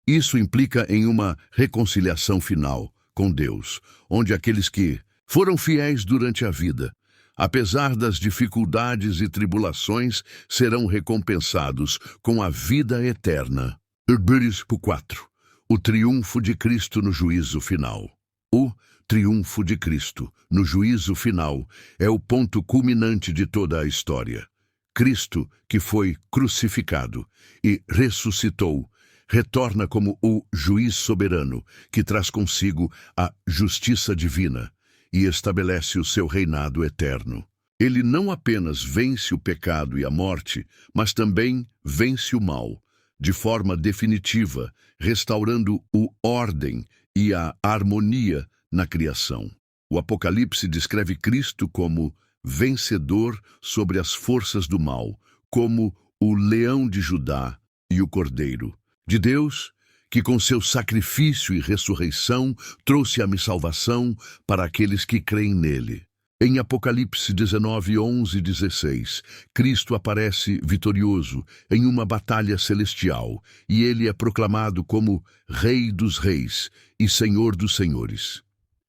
Isso implica em uma reconciliação final com Deus, onde aqueles que foram fiéis durante a vida, apesar das dificuldades e tribulações, serão recompensados com a vida eterna. Hebreus 4. O triunfo de Cristo no juízo final. O triunfo de Cristo, no juízo final, é o ponto culminante de toda a história. Cristo, que foi crucificado e ressuscitou, retorna como o juiz soberano, que traz consigo a justiça divina e estabelece o seu reinado eterno. Ele não apenas vence o pecado e a morte, mas também vence o mal, de forma definitiva, restaurando a ordem e a harmonia na criação. O Apocalipse descreve Cristo como vencedor sobre as forças do mal, como o leão de Judá e o cordeiro de Deus, que com seu sacrifício e ressurreição trouxe a salvação para aqueles que creem nele. Em Apocalipse 19, 11 e 16, Cristo aparece vitorioso em uma batalha celestial e ele é proclamado como Rei dos Reis e Senhor dos Senhores.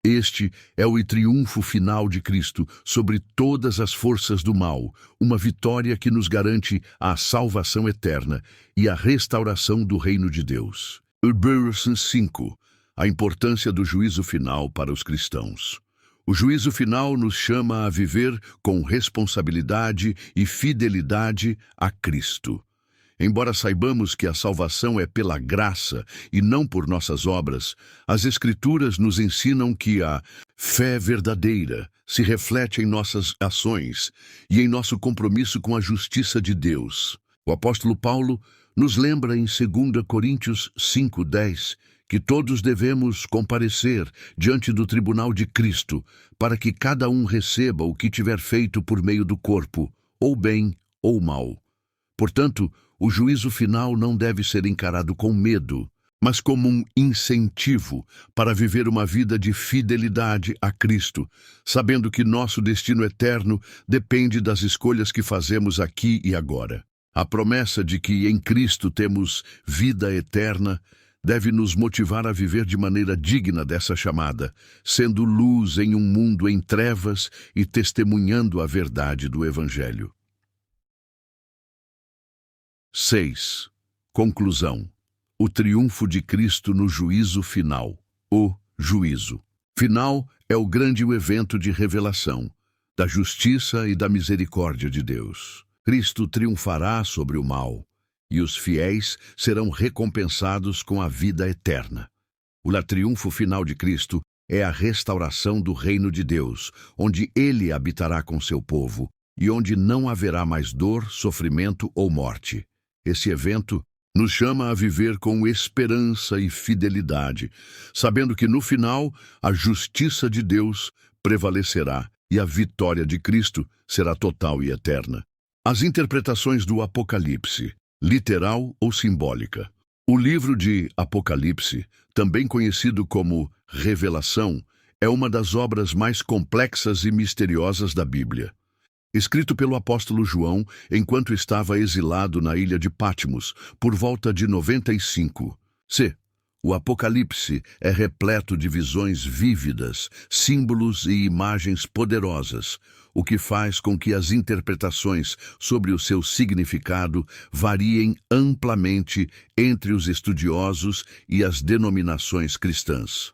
Este é o triunfo final de Cristo sobre todas as forças do mal, uma vitória que nos garante a salvação eterna e a restauração do reino de Deus. Hebreus 5. A importância do juízo final para os cristãos. O juízo final nos chama a viver com responsabilidade e fidelidade a Cristo. Embora saibamos que a salvação é pela graça e não por nossas obras, as Escrituras nos ensinam que a fé verdadeira se reflete em nossas ações e em nosso compromisso com a justiça de Deus. O apóstolo Paulo nos lembra em 2 Coríntios 5:10 que todos devemos comparecer diante do tribunal de Cristo, para que cada um receba o que tiver feito por meio do corpo, ou bem ou mal. Portanto, o juízo final não deve ser encarado com medo, mas como um incentivo para viver uma vida de fidelidade a Cristo, sabendo que nosso destino eterno depende das escolhas que fazemos aqui e agora. A promessa de que em Cristo temos vida eterna deve nos motivar a viver de maneira digna dessa chamada, sendo luz em um mundo em trevas e testemunhando a verdade do Evangelho. 6. Conclusão. O triunfo de Cristo no juízo final. O juízo final é o grande evento de revelação, da justiça e da misericórdia de Deus. Cristo triunfará sobre o mal, e os fiéis serão recompensados com a vida eterna. O triunfo final de Cristo é a restauração do reino de Deus, onde Ele habitará com seu povo, e onde não haverá mais dor, sofrimento ou morte. Esse evento nos chama a viver com esperança e fidelidade, sabendo que no final a justiça de Deus prevalecerá e a vitória de Cristo será total e eterna. As interpretações do Apocalipse, literal ou simbólica. O livro de Apocalipse, também conhecido como Revelação, é uma das obras mais complexas e misteriosas da Bíblia. Escrito pelo apóstolo João enquanto estava exilado na ilha de Patmos, por volta de 95. O Apocalipse é repleto de visões vívidas, símbolos e imagens poderosas, o que faz com que as interpretações sobre o seu significado variem amplamente entre os estudiosos e as denominações cristãs.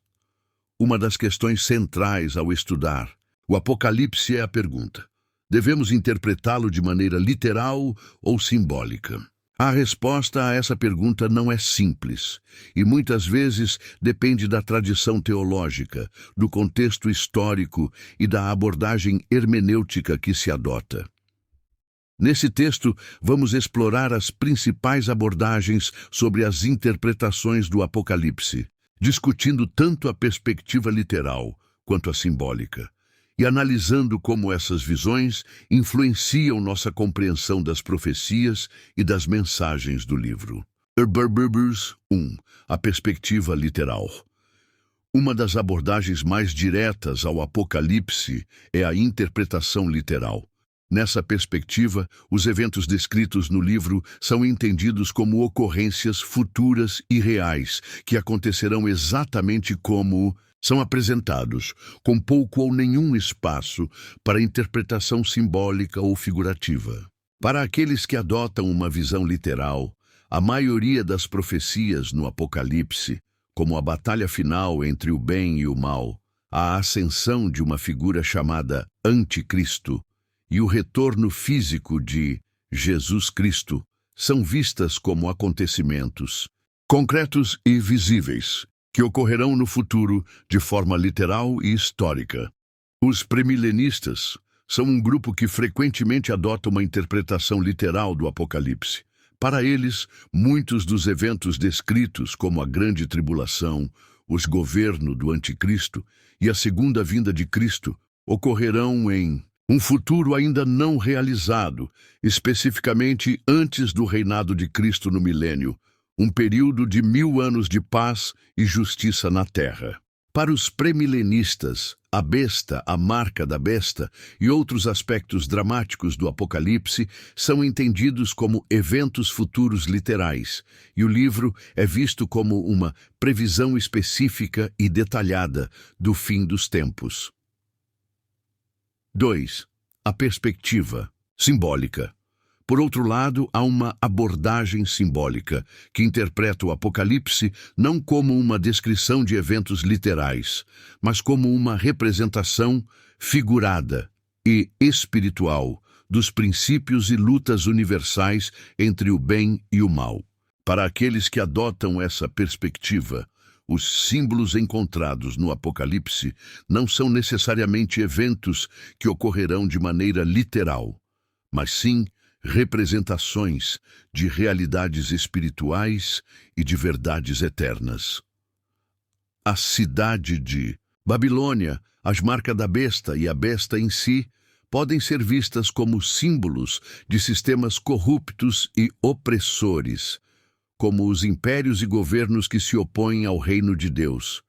Uma das questões centrais ao estudar o Apocalipse é a pergunta: devemos interpretá-lo de maneira literal ou simbólica? A resposta a essa pergunta não é simples e muitas vezes depende da tradição teológica, do contexto histórico e da abordagem hermenêutica que se adota. Nesse texto, vamos explorar as principais abordagens sobre as interpretações do Apocalipse, discutindo tanto a perspectiva literal quanto a simbólica, e analisando como essas visões influenciam nossa compreensão das profecias e das mensagens do livro. Hebreus 1. A perspectiva literal. Uma das abordagens mais diretas ao Apocalipse é a interpretação literal. Nessa perspectiva, os eventos descritos no livro são entendidos como ocorrências futuras e reais, que acontecerão exatamente como são apresentados, com pouco ou nenhum espaço para interpretação simbólica ou figurativa. Para aqueles que adotam uma visão literal, a maioria das profecias no Apocalipse, como a batalha final entre o bem e o mal, a ascensão de uma figura chamada Anticristo e o retorno físico de Jesus Cristo são vistas como acontecimentos concretos e visíveis que ocorrerão no futuro de forma literal e histórica. Os premilenistas são um grupo que frequentemente adota uma interpretação literal do Apocalipse. Para eles, muitos dos eventos descritos, como a Grande Tribulação, o governo do Anticristo e a segunda vinda de Cristo, ocorrerão em um futuro ainda não realizado, especificamente antes do reinado de Cristo no milênio, um período de 1000 anos de paz e justiça na Terra. Para os premilenistas, a besta, a marca da besta e outros aspectos dramáticos do Apocalipse são entendidos como eventos futuros literais, e o livro é visto como uma previsão específica e detalhada do fim dos tempos. 2. A perspectiva simbólica. Por outro lado, há uma abordagem simbólica que interpreta o Apocalipse não como uma descrição de eventos literais, mas como uma representação figurada e espiritual dos princípios e lutas universais entre o bem e o mal. Para aqueles que adotam essa perspectiva, os símbolos encontrados no Apocalipse não são necessariamente eventos que ocorrerão de maneira literal, mas sim representações de realidades espirituais e de verdades eternas. A cidade de Babilônia, as marcas da besta e a besta em si, podem ser vistas como símbolos de sistemas corruptos e opressores, como os impérios e governos que se opõem ao reino de Deus,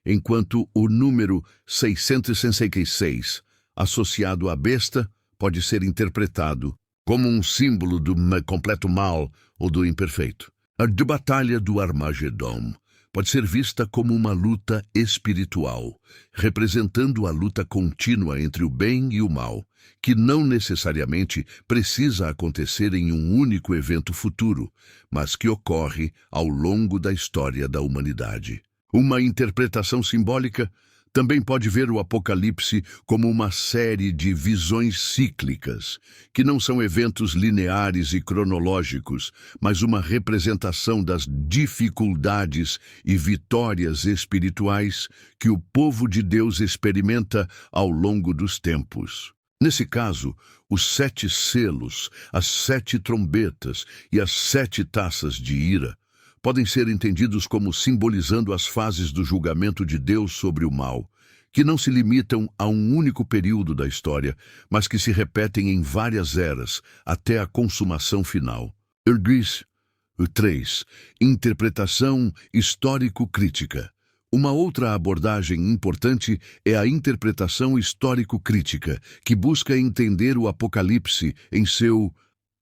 enquanto o número 666, associado à besta, pode ser interpretado como um símbolo do completo mal ou do imperfeito. A batalha do Armagedon pode ser vista como uma luta espiritual, representando a luta contínua entre o bem e o mal, que não necessariamente precisa acontecer em um único evento futuro, mas que ocorre ao longo da história da humanidade. Uma interpretação simbólica também pode ver o Apocalipse como uma série de visões cíclicas, que não são eventos lineares e cronológicos, mas uma representação das dificuldades e vitórias espirituais que o povo de Deus experimenta ao longo dos tempos. Nesse caso, os 7 selos, as 7 trombetas e as 7 taças de ira podem ser entendidos como simbolizando as fases do julgamento de Deus sobre o mal, que não se limitam a um único período da história, mas que se repetem em várias eras, até a consumação final. 3. Interpretação histórico-crítica. Uma outra abordagem importante é a interpretação histórico-crítica, que busca entender o Apocalipse em seu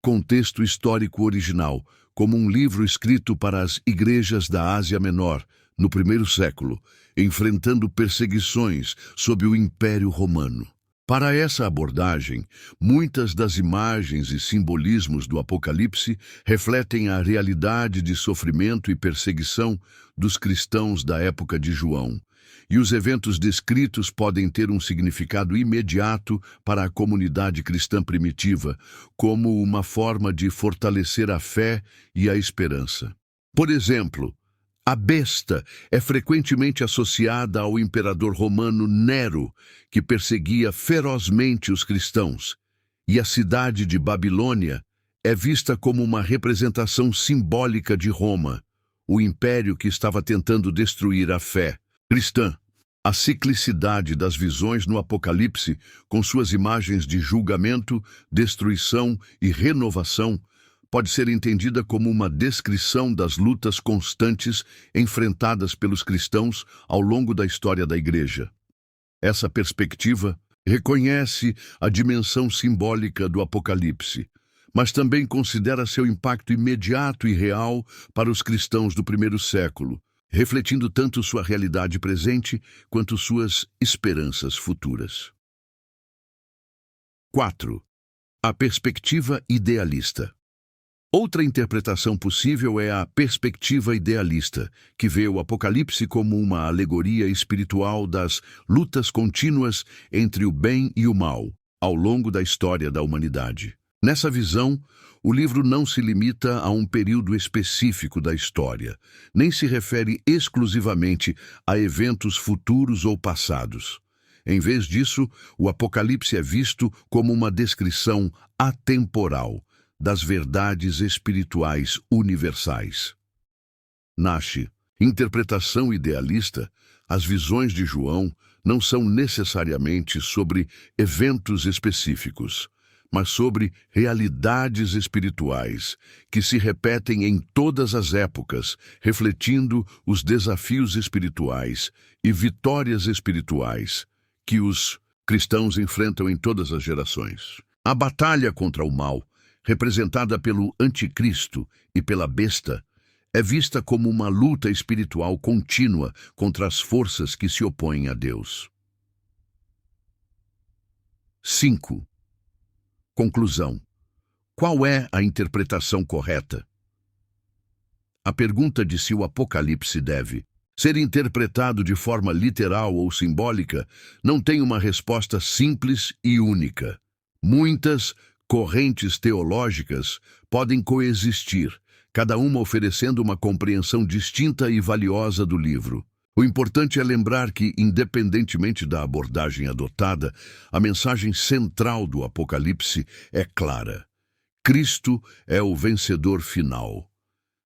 contexto histórico original, como um livro escrito para as igrejas da Ásia Menor, no primeiro século, enfrentando perseguições sob o Império Romano. Para essa abordagem, muitas das imagens e simbolismos do Apocalipse refletem a realidade de sofrimento e perseguição dos cristãos da época de João, e os eventos descritos podem ter um significado imediato para a comunidade cristã primitiva, como uma forma de fortalecer a fé e a esperança. Por exemplo, a besta é frequentemente associada ao imperador romano Nero, que perseguia ferozmente os cristãos, e a cidade de Babilônia é vista como uma representação simbólica de Roma, o império que estava tentando destruir a fé cristã. A ciclicidade das visões no Apocalipse, com suas imagens de julgamento, destruição e renovação, pode ser entendida como uma descrição das lutas constantes enfrentadas pelos cristãos ao longo da história da Igreja. Essa perspectiva reconhece a dimensão simbólica do Apocalipse, mas também considera seu impacto imediato e real para os cristãos do primeiro século, refletindo tanto sua realidade presente quanto suas esperanças futuras. 4. A perspectiva idealista. Outra interpretação possível é a perspectiva idealista, que vê o Apocalipse como uma alegoria espiritual das lutas contínuas entre o bem e o mal, ao longo da história da humanidade. Nessa visão, o livro não se limita a um período específico da história, nem se refere exclusivamente a eventos futuros ou passados. Em vez disso, o Apocalipse é visto como uma descrição atemporal das verdades espirituais universais. Nash, interpretação idealista, as visões de João não são necessariamente sobre eventos específicos, mas sobre realidades espirituais que se repetem em todas as épocas, refletindo os desafios espirituais e vitórias espirituais que os cristãos enfrentam em todas as gerações. A batalha contra o mal, representada pelo anticristo e pela besta, é vista como uma luta espiritual contínua contra as forças que se opõem a Deus. 5. Conclusão. Qual é a interpretação correta? A pergunta de se o Apocalipse deve ser interpretado de forma literal ou simbólica não tem uma resposta simples e única. Muitas correntes teológicas podem coexistir, cada uma oferecendo uma compreensão distinta e valiosa do livro. O importante é lembrar que, independentemente da abordagem adotada, a mensagem central do Apocalipse é clara. Cristo é o vencedor final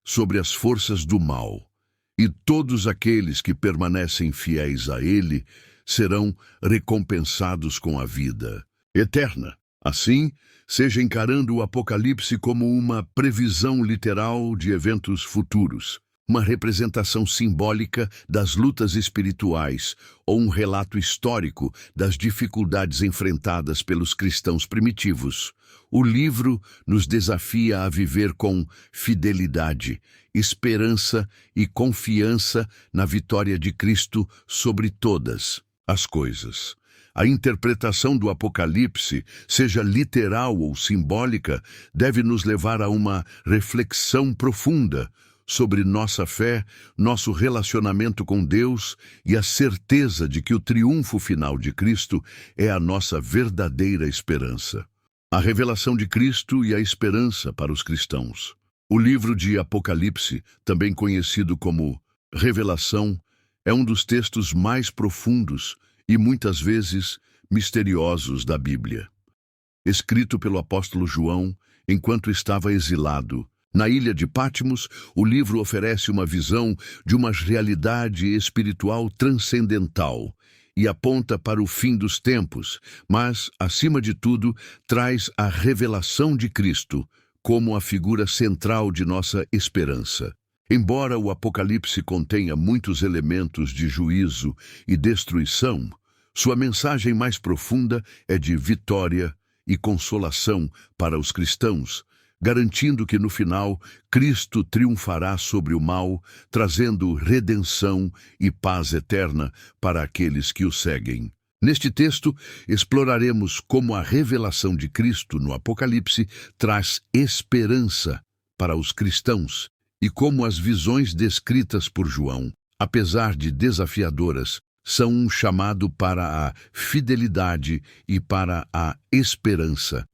sobre as forças do mal, e todos aqueles que permanecem fiéis a Ele serão recompensados com a vida eterna. Assim, seja encarando o Apocalipse como uma previsão literal de eventos futuros, uma representação simbólica das lutas espirituais ou um relato histórico das dificuldades enfrentadas pelos cristãos primitivos. O livro nos desafia a viver com fidelidade, esperança e confiança na vitória de Cristo sobre todas as coisas. A interpretação do Apocalipse, seja literal ou simbólica, deve nos levar a uma reflexão profunda sobre nossa fé, nosso relacionamento com Deus e a certeza de que o triunfo final de Cristo é a nossa verdadeira esperança. A revelação de Cristo e a esperança para os cristãos. O livro de Apocalipse, também conhecido como Revelação, é um dos textos mais profundos e muitas vezes misteriosos da Bíblia. Escrito pelo apóstolo João enquanto estava exilado na ilha de Patmos, o livro oferece uma visão de uma realidade espiritual transcendental e aponta para o fim dos tempos, mas, acima de tudo, traz a revelação de Cristo como a figura central de nossa esperança. Embora o Apocalipse contenha muitos elementos de juízo e destruição, sua mensagem mais profunda é de vitória e consolação para os cristãos, garantindo que no final Cristo triunfará sobre o mal, trazendo redenção e paz eterna para aqueles que o seguem. Neste texto, exploraremos como a revelação de Cristo no Apocalipse traz esperança para os cristãos e como as visões descritas por João, apesar de desafiadoras, são um chamado para a fidelidade e para a esperança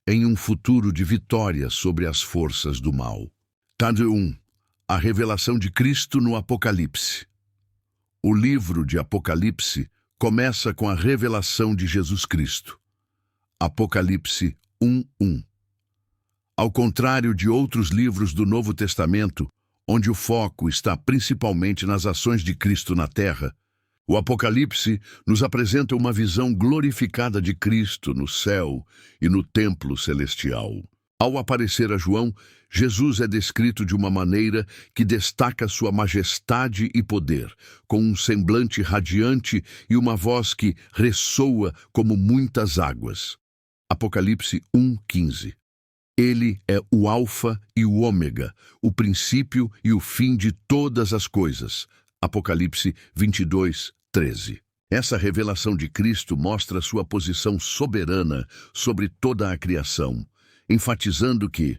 em um futuro de vitória sobre as forças do mal. Tade 1. A revelação de Cristo no Apocalipse. O livro de Apocalipse começa com a revelação de Jesus Cristo. Apocalipse 1:1. Ao contrário de outros livros do Novo Testamento, onde o foco está principalmente nas ações de Cristo na terra, o Apocalipse nos apresenta uma visão glorificada de Cristo no céu e no templo celestial. Ao aparecer a João, Jesus é descrito de uma maneira que destaca sua majestade e poder, com um semblante radiante e uma voz que ressoa como muitas águas. Apocalipse 1:15. Ele é o Alfa e o Ômega, o princípio e o fim de todas as coisas. Apocalipse 22:13. Essa revelação de Cristo mostra sua posição soberana sobre toda a criação, enfatizando que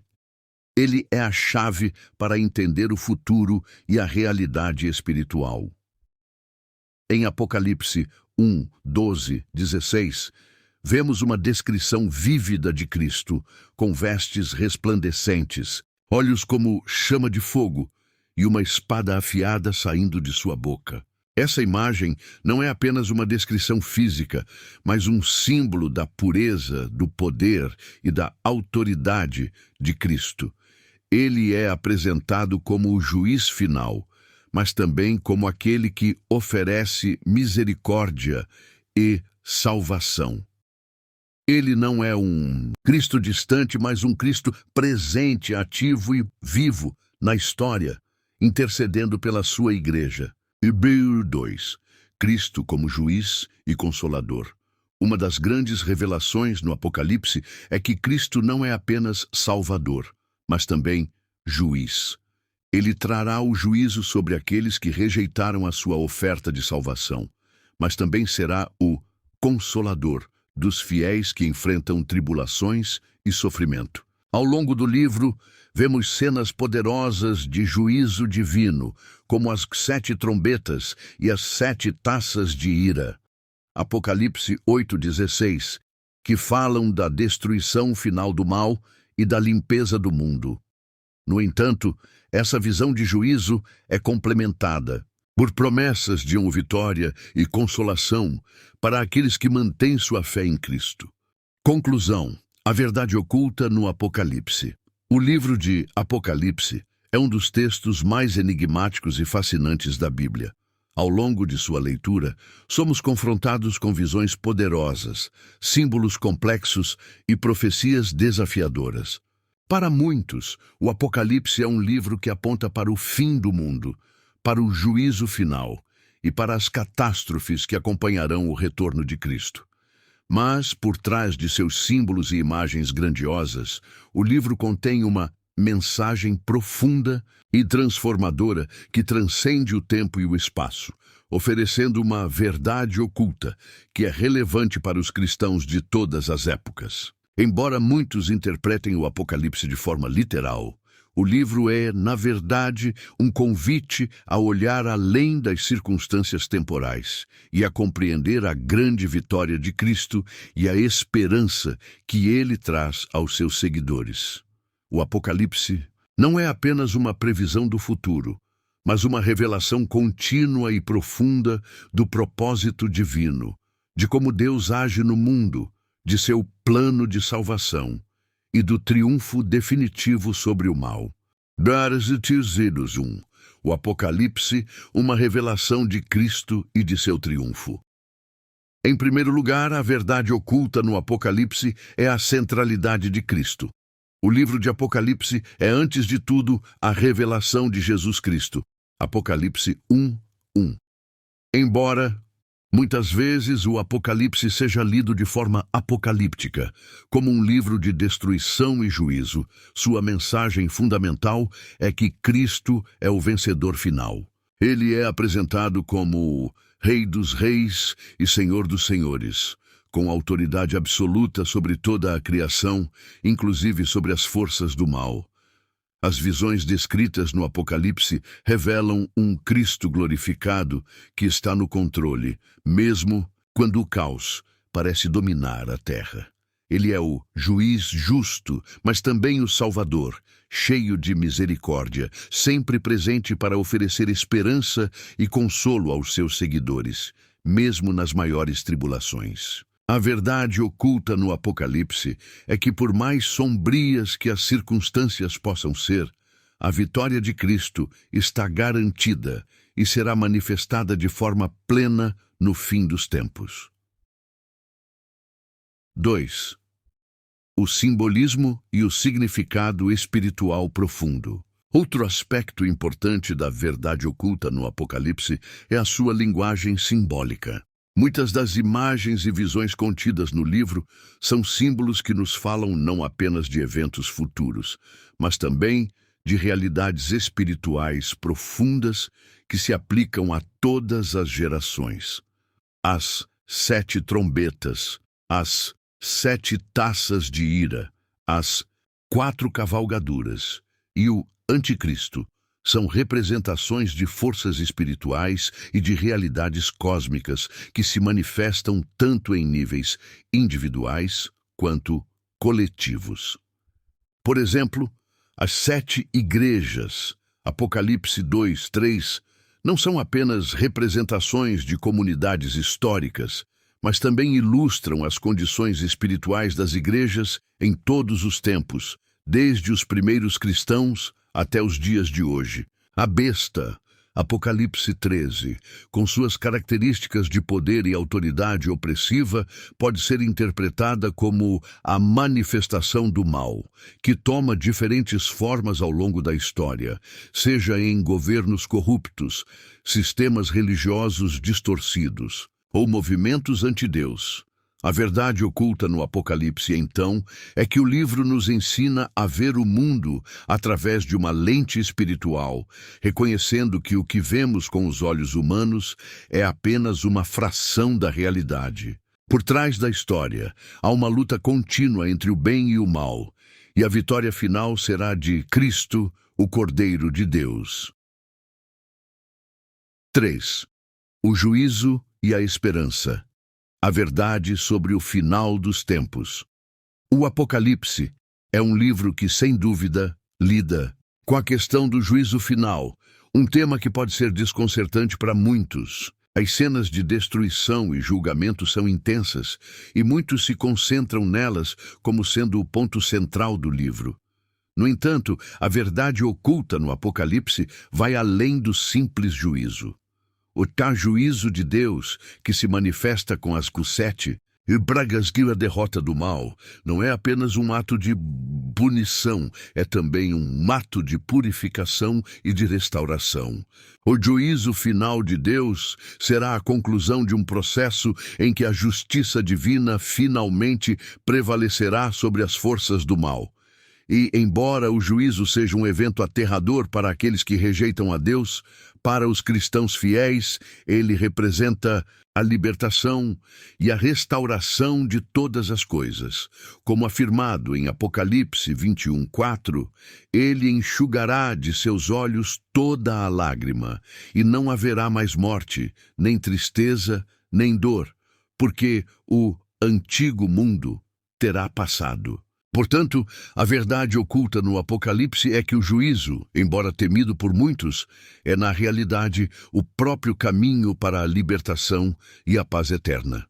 Ele é a chave para entender o futuro e a realidade espiritual. Em Apocalipse 1, 12, 16, vemos uma descrição vívida de Cristo, com vestes resplandecentes, olhos como chama de fogo e uma espada afiada saindo de sua boca. Essa imagem não é apenas uma descrição física, mas um símbolo da pureza, do poder e da autoridade de Cristo. Ele é apresentado como o juiz final, mas também como aquele que oferece misericórdia e salvação. Ele não é um Cristo distante, mas um Cristo presente, ativo e vivo na história, intercedendo pela sua igreja. Hebreus 2. Cristo como juiz e consolador. Uma das grandes revelações no Apocalipse é que Cristo não é apenas Salvador, mas também juiz. Ele trará o juízo sobre aqueles que rejeitaram a sua oferta de salvação, mas também será o consolador dos fiéis que enfrentam tribulações e sofrimento. Ao longo do livro, vemos cenas poderosas de juízo divino, como as 7 trombetas e as 7 taças de ira. Apocalipse 8:16, que falam da destruição final do mal e da limpeza do mundo. No entanto, essa visão de juízo é complementada por promessas de uma vitória e consolação para aqueles que mantêm sua fé em Cristo. Conclusão: a verdade oculta no Apocalipse. O livro de Apocalipse é um dos textos mais enigmáticos e fascinantes da Bíblia. Ao longo de sua leitura, somos confrontados com visões poderosas, símbolos complexos e profecias desafiadoras. Para muitos, o Apocalipse é um livro que aponta para o fim do mundo, para o juízo final e para as catástrofes que acompanharão o retorno de Cristo. Mas, por trás de seus símbolos e imagens grandiosas, o livro contém uma mensagem profunda e transformadora que transcende o tempo e o espaço, oferecendo uma verdade oculta que é relevante para os cristãos de todas as épocas. Embora muitos interpretem o Apocalipse de forma literal, o livro é, na verdade, um convite a olhar além das circunstâncias temporais e a compreender a grande vitória de Cristo e a esperança que ele traz aos seus seguidores. O Apocalipse não é apenas uma previsão do futuro, mas uma revelação contínua e profunda do propósito divino, de como Deus age no mundo, de seu plano de salvação e do triunfo definitivo sobre o mal. O Apocalipse, uma revelação de Cristo e de seu triunfo. Em primeiro lugar, a verdade oculta no Apocalipse é a centralidade de Cristo. O livro de Apocalipse é, antes de tudo, a revelação de Jesus Cristo. Apocalipse 1:1. Embora muitas vezes o Apocalipse seja lido de forma apocalíptica, como um livro de destruição e juízo, sua mensagem fundamental é que Cristo é o vencedor final. Ele é apresentado como Rei dos Reis e Senhor dos Senhores, com autoridade absoluta sobre toda a criação, inclusive sobre as forças do mal. As visões descritas no Apocalipse revelam um Cristo glorificado que está no controle, mesmo quando o caos parece dominar a terra. Ele é o juiz justo, mas também o Salvador, cheio de misericórdia, sempre presente para oferecer esperança e consolo aos seus seguidores, mesmo nas maiores tribulações. A verdade oculta no Apocalipse é que, por mais sombrias que as circunstâncias possam ser, a vitória de Cristo está garantida e será manifestada de forma plena no fim dos tempos. 2. O simbolismo e o significado espiritual profundo. Outro aspecto importante da verdade oculta no Apocalipse é a sua linguagem simbólica. Muitas das imagens e visões contidas no livro são símbolos que nos falam não apenas de eventos futuros, mas também de realidades espirituais profundas que se aplicam a todas as gerações. As 7 trombetas, as 7 taças de ira, as 4 cavalgaduras e o Anticristo são representações de forças espirituais e de realidades cósmicas que se manifestam tanto em níveis individuais quanto coletivos. Por exemplo, as 7 igrejas, Apocalipse 2, 3, não são apenas representações de comunidades históricas, mas também ilustram as condições espirituais das igrejas em todos os tempos, desde os primeiros cristãos até os dias de hoje. A besta, Apocalipse 13, com suas características de poder e autoridade opressiva, pode ser interpretada como a manifestação do mal, que toma diferentes formas ao longo da história, seja em governos corruptos, sistemas religiosos distorcidos ou movimentos antideus. A verdade oculta no Apocalipse, então, é que o livro nos ensina a ver o mundo através de uma lente espiritual, reconhecendo que o que vemos com os olhos humanos é apenas uma fração da realidade. Por trás da história, há uma luta contínua entre o bem e o mal, e a vitória final será de Cristo, o Cordeiro de Deus. 3. O juízo e a esperança. A verdade sobre o final dos tempos. O Apocalipse é um livro que, sem dúvida, lida com a questão do juízo final, um tema que pode ser desconcertante para muitos. As cenas de destruição e julgamento são intensas, e muitos se concentram nelas como sendo o ponto central do livro. No entanto, a verdade oculta no Apocalipse vai além do simples juízo. O tal juízo de Deus, que se manifesta com as sete e bragasgueu a derrota do mal, não é apenas um ato de punição, é também um ato de purificação e de restauração. O juízo final de Deus será a conclusão de um processo em que a justiça divina finalmente prevalecerá sobre as forças do mal. E, embora o juízo seja um evento aterrador para aqueles que rejeitam a Deus, para os cristãos fiéis, ele representa a libertação e a restauração de todas as coisas. Como afirmado em Apocalipse 21:4, ele enxugará de seus olhos toda a lágrima, e não haverá mais morte, nem tristeza, nem dor, porque o antigo mundo terá passado. Portanto, a verdade oculta no Apocalipse é que o juízo, embora temido por muitos, é na realidade o próprio caminho para a libertação e a paz eterna.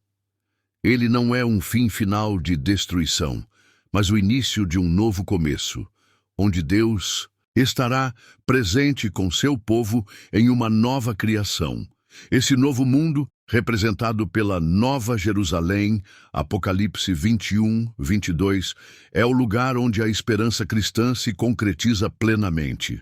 Ele não é um fim final de destruição, mas o início de um novo começo, onde Deus estará presente com seu povo em uma nova criação. Esse novo mundo, representado pela Nova Jerusalém, Apocalipse 21:22, é o lugar onde a esperança cristã se concretiza plenamente.